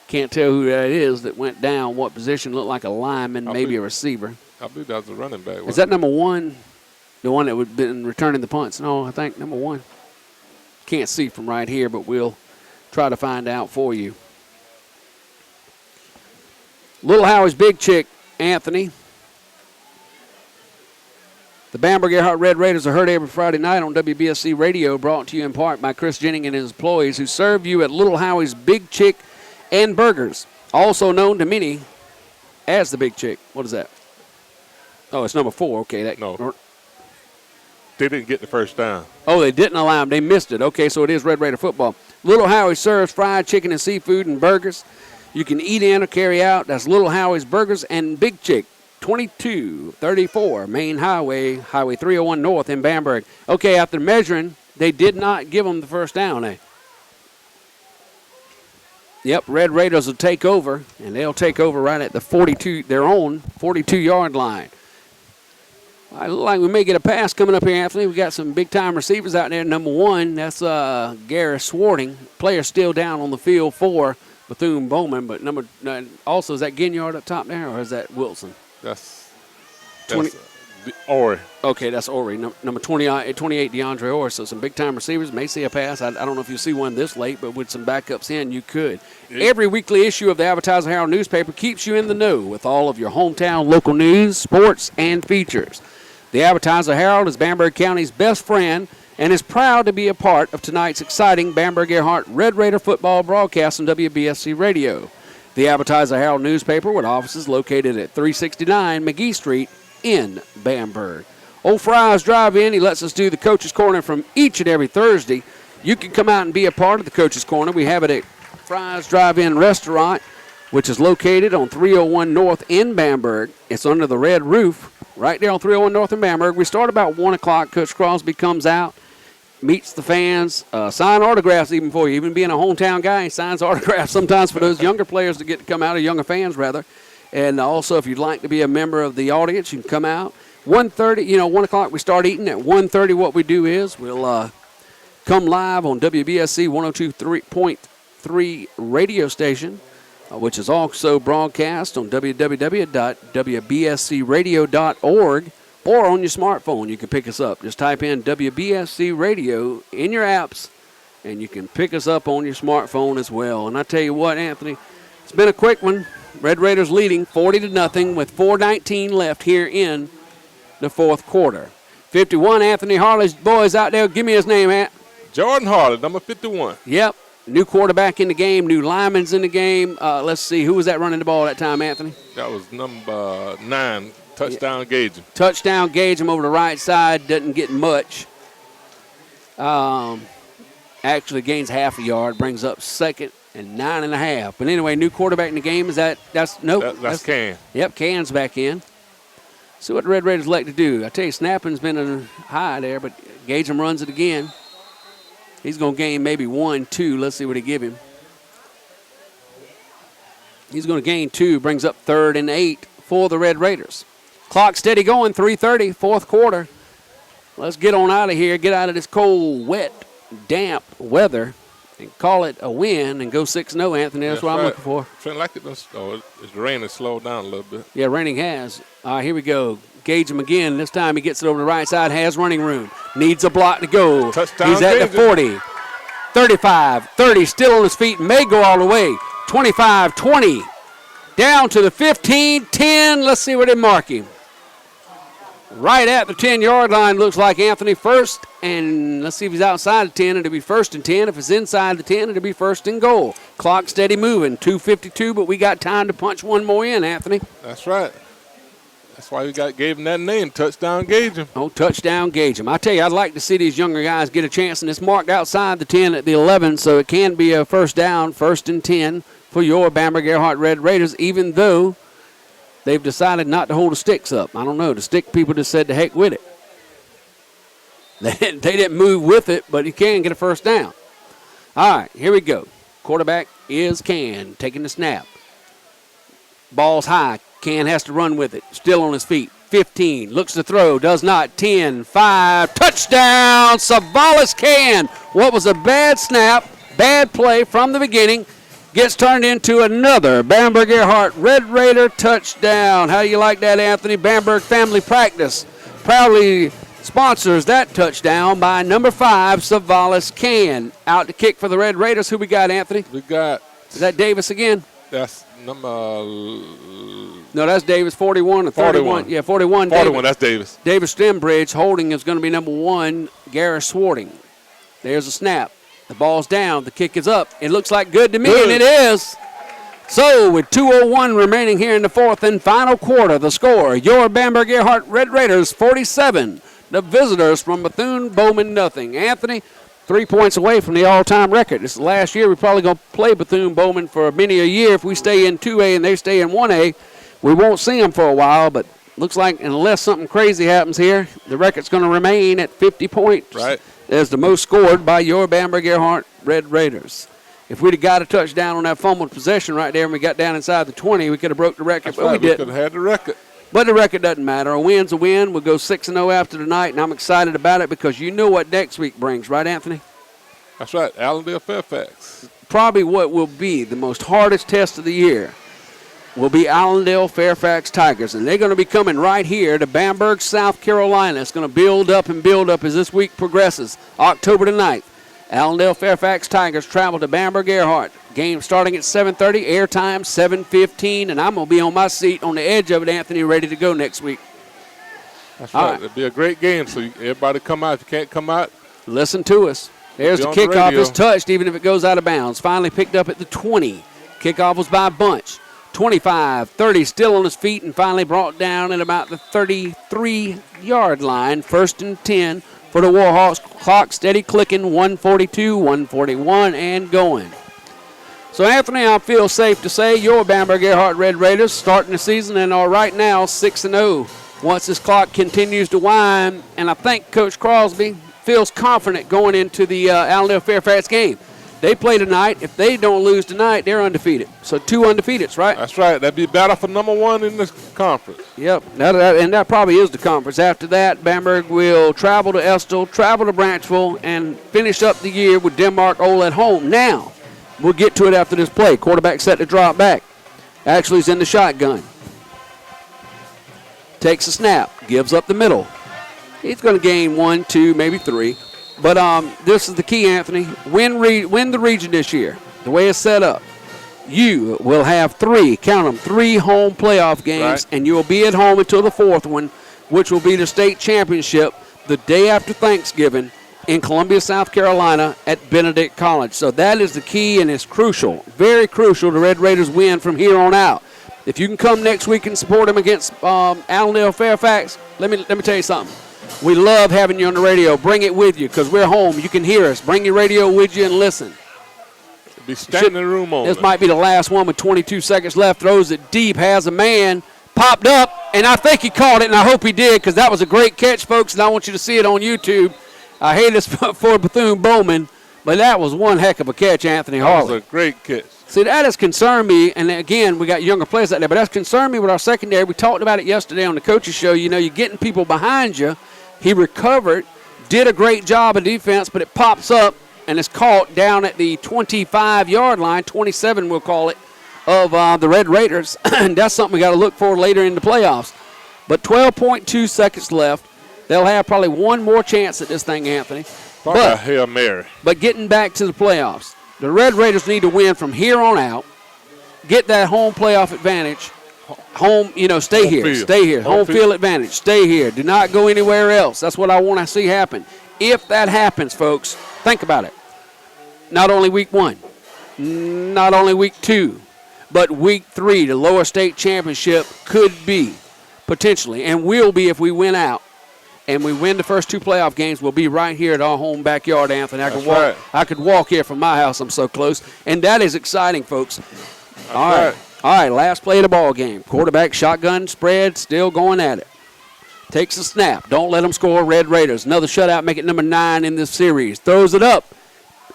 Can't tell who that is that went down, what position. Looked like a lineman, maybe a receiver. I believe that was a running back. Is that number 1, the one that would have been returning the punts? No, I think number 1. Can't see from right here, but we'll try to find out for you. Little Howie's Big Chick, Anthony. The Bamberg-Ehrhardt Red Raiders are heard every Friday night on WBSC Radio, brought to you in part by Chris Jennings and his employees who serve you at Little Howie's Big Chick and Burgers, also known to many as the Big Chick. What is that? Oh, it's number 4. Okay, No. They didn't get the first down. Oh, they didn't allow them. They missed it. Okay, so it is Red Raider football. Little Howie serves fried chicken and seafood and burgers. You can eat in or carry out. That's Little Howie's Burgers and Big Chick, 2234 Main Highway, Highway 301 North in Bamberg. Okay, after measuring, they did not give them the first down, eh? Yep, Red Raiders will take over, and they'll take over right at the 42, their own 42-yard line. I look like we may get a pass coming up here, Anthony. We got some big-time receivers out there. Number one, that's Gary Swarting. Player still down on the field for Bethune-Bowman, but also, is that Ginyard up top there, or is that Wilson? That's 20. Ori. Okay, that's Ori. Number 28, DeAndre Ori. So some big-time receivers. May see a pass. I don't know if you'll see one this late, but with some backups in, you could. Yeah. Every weekly issue of the Advertiser-Herald newspaper keeps you in the know with all of your hometown local news, sports, and features. The Advertiser-Herald is Bamberg County's best friend and is proud to be a part of tonight's exciting Bamberg-Ehrhardt Red Raider football broadcast on WBSC Radio. The Advertiser-Herald newspaper with offices located at 369 McGee Street in Bamberg. Old Fry's Drive-In, he lets us do the Coach's Corner from each and every Thursday. You can come out and be a part of the Coach's Corner. We have it at Fry's Drive-In Restaurant, which is located on 301 North in Bamberg. It's under the red roof right there on 301 North in Bamberg. We start about 1 o'clock. Coach Crosby comes out, meets the fans, sign autographs even for you. Even being a hometown guy, he signs autographs sometimes for those younger players to get to come out, or younger fans rather. And also, if you'd like to be a member of the audience, you can come out. 1:30, 1 o'clock we start eating. At 1:30 what we do is we'll come live on WBSC 102.3 radio station, which is also broadcast on www.wbscradio.org, or on your smartphone. You can pick us up. Just type in WBSC Radio in your apps, and you can pick us up on your smartphone as well. And I tell you what, Anthony, it's been a quick one. Red Raiders leading 40-0 with 4:19 left here in the fourth quarter. 51, Anthony Harley's boys out there. Give me his name, Ant. Jordan Harley, number 51. Yep. New quarterback in the game, new linemen's in the game. Let's see, who was that running the ball that time, Anthony? That was number 9, touchdown Gage. Touchdown Gage him over the right side, doesn't get much. Actually gains half a yard, brings up second and 9.5. But anyway, new quarterback in the game. That's Can. Yep, Can's back in. See what the Red Raiders like to do. I tell you, snapping's been high there, but Gageham runs it again. He's going to gain maybe 1, 2. Let's see what he give him. He's going to gain 2, brings up 3rd and 8 for the Red Raiders. Clock steady going, 3:30, fourth quarter. Let's get on out of here, get out of this cold, wet, damp weather, and call it a win and go 6-0, Anthony. That's what I'm looking for. Feeling like it's raining, slowed down a little bit. Yeah, raining has. All right, here we go. Gage him again. This time he gets it over the right side, has running room. Needs a block to go. Touchdown. He's at the 40, 35, 30, still on his feet, may go all the way. 25, 20, down to the 15, 10. Let's see where they mark him. Right at the 10-yard line, looks like Anthony first. And let's see if he's outside the 10, it'll be 1st and 10. If it's inside the 10, it'll be 1st and goal. Clock steady moving, 2:52, but we got time to punch one more in, Anthony. That's right. That's why we gave him that name, Touchdown Gageham. Oh, Touchdown Gageham. I tell you, I'd like to see these younger guys get a chance, and it's marked outside the 10 at the 11, so it can be a first down, 1st and 10 for your Bamberg-Ehrhardt Red Raiders, even though they've decided not to hold the sticks up. I don't know. The stick people just said to heck with it. They didn't move with it, but you can get a first down. All right, here we go. Quarterback is Can, taking the snap. Ball's high. Can has to run with it. Still on his feet. 15. Looks to throw. Does not. 10. 5. Touchdown. Savalas Can. What was a bad snap, bad play from the beginning, gets turned into another Bamberg-Ehrhardt Red Raider touchdown. How do you like that, Anthony? Bamberg Family Practice proudly sponsors that touchdown by number 5, Savalas Can. Out to kick for the Red Raiders. Who we got, Anthony? We got. Is that Davis again? That's number. No, that's Davis, 41 or 31. 41. Yeah, 41. 41, that's Davis. Davis Stembridge. Holding is going to be number 1, Garrett Swarting. There's a snap. The ball's down. The kick is up. It looks like good to me, and it is. So, with 2:01 remaining here in the fourth and final quarter, the score, your Bamberg-Ehrhardt Red Raiders 47, The visitors from Bethune-Bowman, nothing. Anthony, 3 points away from the all-time record. This is the last year we're probably going to play Bethune-Bowman for many a year. If we stay in 2A and they stay in 1A, we won't see them for a while, but looks like unless something crazy happens here, the record's going to remain at 50 points. Right. As the most scored by your Bamberg-Ehrhardt Red Raiders. If we'd have got a touchdown on that fumbled possession right there and we got down inside the 20, we could have broke the record, That's but right. we didn't. Could have had the record. But the record doesn't matter. A win's a win. We'll go 6-0 after tonight, and I'm excited about it because you know what next week brings, right, Anthony? That's right. Allendale Fairfax. Probably what will be the most hardest test of the year will be Allendale Fairfax Tigers, and they're going to be coming right here to Bamberg, South Carolina. It's going to build up and build up as this week progresses. October the 9th, Allendale Fairfax Tigers travel to Bamberg-Ehrhardt. Game starting at 7:30, airtime 7:15, and I'm going to be on my seat on the edge of it, Anthony, ready to go next week. That's right. It'll be a great game, so everybody come out. If you can't come out, listen to us. There's the kickoff. It's touched even if it goes out of bounds. Finally picked up at the 20. Kickoff was by Bunch. 25, 30, still on his feet, and finally brought down at about the 33-yard line. 1st and 10 for the Warhawks. Clock steady clicking, 142, 141, and going. So, Anthony, I feel safe to say your Bamberg-Ehrhardt Red Raiders starting the season and are right now 6-0. Once this clock continues to wind, and I think Coach Crosby feels confident going into the Allendale Fairfax game. They play tonight. If they don't lose tonight, they're undefeated. So 2 undefeateds, right? That's right. That'd be battle for number 1 in this conference. Yep, and that probably is the conference. After that, Bamberg will travel to Estill, travel to Branchville, and finish up the year with Denmark Ole at home. Now, we'll get to it after this play. Quarterback set to drop back. Actually, he's in the shotgun. Takes a snap, gives up the middle. He's going to gain 1, 2, maybe 3. But this is the key, Anthony. Win the region this year. The way it's set up, you will have 3 home playoff games, right, and you'll be at home until the 4th one, which will be the state championship the day after Thanksgiving in Columbia, South Carolina at Benedict College. So that is the key, and it's crucial, very crucial, the Red Raiders win from here on out. If you can come next week and support them against Allendale Fairfax, let me tell you something. We love having you on the radio. Bring it with you because we're home. You can hear us. Bring your radio with you and listen. Be standing in the room on This it. might be the last one with 22 seconds left. Throws it deep. Has a man. Popped up, and I think he caught it, and I hope he did because that was a great catch, folks, and I want you to see it on YouTube. I hate this for Bethune-Bowman, but that was one heck of a catch, Anthony Harley. That was a great catch. See, that has concerned me, and again, we got younger players out there, but that's concerned me with our secondary. We talked about it yesterday on the coaches show. You know, you're getting people behind you. He recovered, did a great job of defense, but it pops up, and it's caught down at the 25-yard line, 27 we'll call it, of the Red Raiders. And that's something we got to look for later in the playoffs. But 12.2 seconds left. They'll have probably one more chance at this thing, Anthony. Probably a Hail Mary. But getting back to the playoffs, the Red Raiders need to win from here on out, get that home playoff advantage. Home, stay here. Home field advantage. Stay here. Do not go anywhere else. That's what I want to see happen. If that happens, folks, think about it. Not only week 1, not only week 2, but week 3, the lower state championship could be potentially, and will be if we win out. And we win the first 2 playoff games, we'll be right here at our home backyard, Anthony. I could walk here from my house. I'm so close. And that is exciting, folks. All right, last play of the ball game. Quarterback shotgun spread, still going at it. Takes a snap. Don't let them score, Red Raiders. Another shutout, make it number 9 in this series. Throws it up.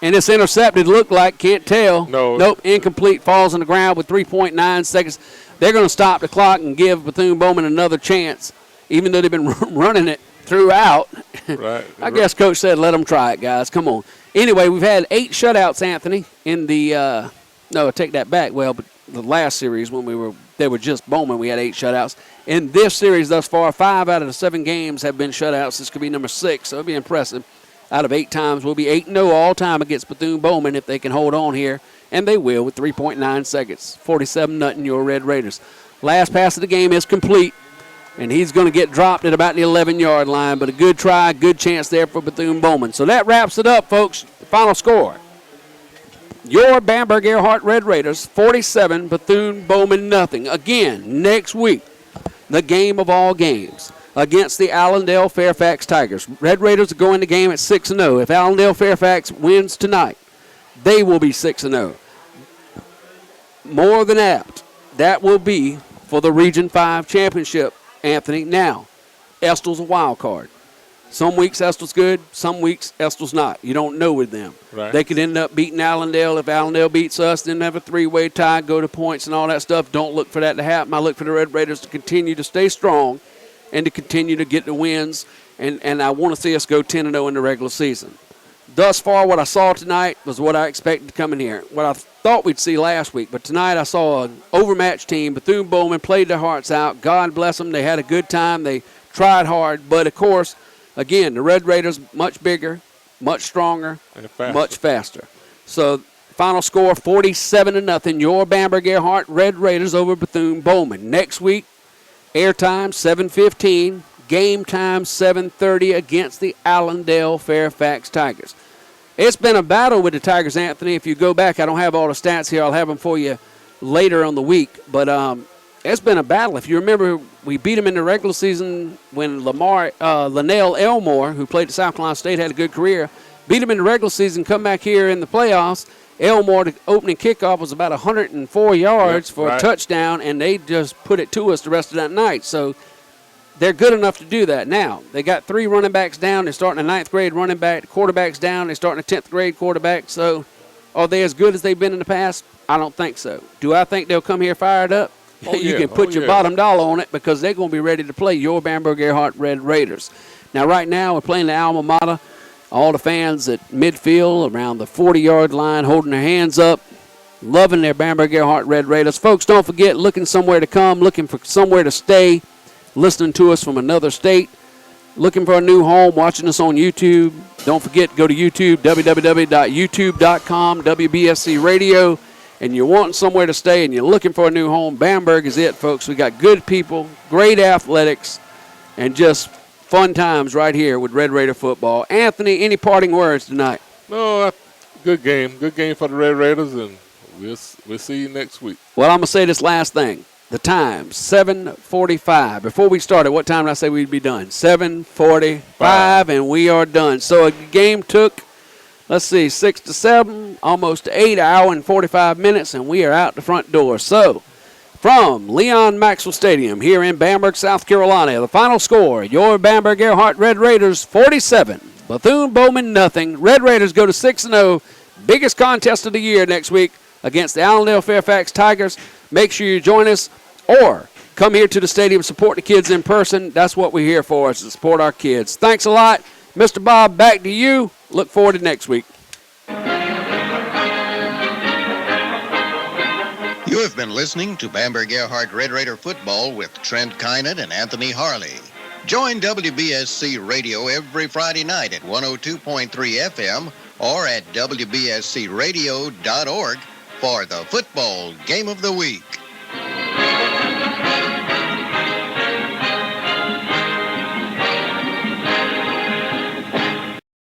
And it's intercepted, look like, can't tell. Nope, incomplete, falls on the ground with 3.9 seconds. They're going to stop the clock and give Bethune-Bowman another chance, even though they've been running it throughout. Right. I guess Coach said let them try it, guys. Come on. Anyway, we've had 8 shutouts, Anthony, in the no, take that back. Well, but the last series when they were just Bowman, we had 8 shutouts. In this series thus far, 5 out of the 7 games have been shutouts. This could be number 6, so it'll be impressive. Out of 8 times, we'll be 8-0 all time against Bethune-Bowman if they can hold on here, and they will with 3.9 seconds. 47-0 your Red Raiders. Last pass of the game is complete, and he's going to get dropped at about the 11-yard line, but a good try, good chance there for Bethune-Bowman. So that wraps it up, folks. The final score. Your Bamberg-Ehrhardt Red Raiders, 47, Bethune-Bowman nothing. Again, next week, the game of all games. against the Allendale Fairfax Tigers. Red Raiders are going the game at 6-0. If Allendale Fairfax wins tonight, they will be 6-0. More than apt, that will be for the Region 5 championship, Anthony. Now, Estill's a wild card. Some weeks Estill's good, some weeks Estill's not. You don't know with them. Right. They could end up beating Allendale. If Allendale beats us, then have a three-way tie, go to points and all that stuff. Don't look for that to happen. I look for the Red Raiders to continue to stay strong and to continue to get the wins, and I want to see us go 10-0 in the regular season. Thus far, what I saw tonight was what I expected coming here, what I thought we'd see last week. But tonight I saw an overmatched team. Bethune-Bowman played their hearts out. God bless them. They had a good time. They tried hard. But, of course, again, the Red Raiders much bigger, much stronger, much faster. So, final score, 47-0. Your Bamberg-Ehrhardt Red Raiders over Bethune-Bowman. Next week, airtime 7:15. Game time 7:30 against the Allendale Fairfax Tigers. It's been a battle with the Tigers, Anthony. If you go back, I don't have all the stats here. I'll have them for you later on the week. But it's been a battle. If you remember, we beat them in the regular season when Linnell Elmore, who played at South Carolina State, had a good career, beat them in the regular season, come back here in the playoffs. Elmore, the opening kickoff was about 104 yards for a touchdown, and they just put it to us the rest of that night. So they're good enough to do that. Now, they got 3 running backs down. They're starting a 9th grade running back. The quarterback's down. They're starting a 10th grade quarterback. So are they as good as they've been in the past? I don't think so. Do I think they'll come here fired up? You can put your bottom dollar on it because they're going to be ready to play your Bamberg-Ehrhardt Red Raiders. Now, right now, we're playing the alma mater. All the fans at midfield around the 40-yard line holding their hands up, loving their Bamberg-Ehrhardt Red Raiders. Folks, don't forget, looking somewhere to come, looking for somewhere to stay, listening to us from another state, looking for a new home, watching us on YouTube. Don't forget, go to YouTube, www.youtube.com, WBSC Radio, and you're wanting somewhere to stay and you're looking for a new home. Bamberg is it, folks. We got good people, great athletics, and just fun times right here with Red Raider football. Anthony, any parting words tonight? No, good game. Good game for the Red Raiders, and we'll see you next week. Well, I'm going to say this last thing. The time, 7:45. Before we started, what time did I say we'd be done? 7:45, and we are done. So the game took, 6 to 7, almost 8 hour and 45 minutes, and we are out the front door. So from Leon Maxwell Stadium here in Bamberg, South Carolina, the final score, your Bamberg-Ehrhardt Red Raiders 47, Bethune-Bowman nothing. Red Raiders go to 6-0. Biggest contest of the year next week against the Allendale Fairfax Tigers. Make sure you join us or come here to the stadium, support the kids in person. That's what we're here for, is to support our kids. Thanks a lot. Mr. Bob, back to you. Look forward to next week. You have been listening to Bamberg-Ehrhardt Red Raider football with Trent Kynett and Anthony Harley. Join WBSC Radio every Friday night at 102.3 FM or at WBSCRadio.org for the football game of the week.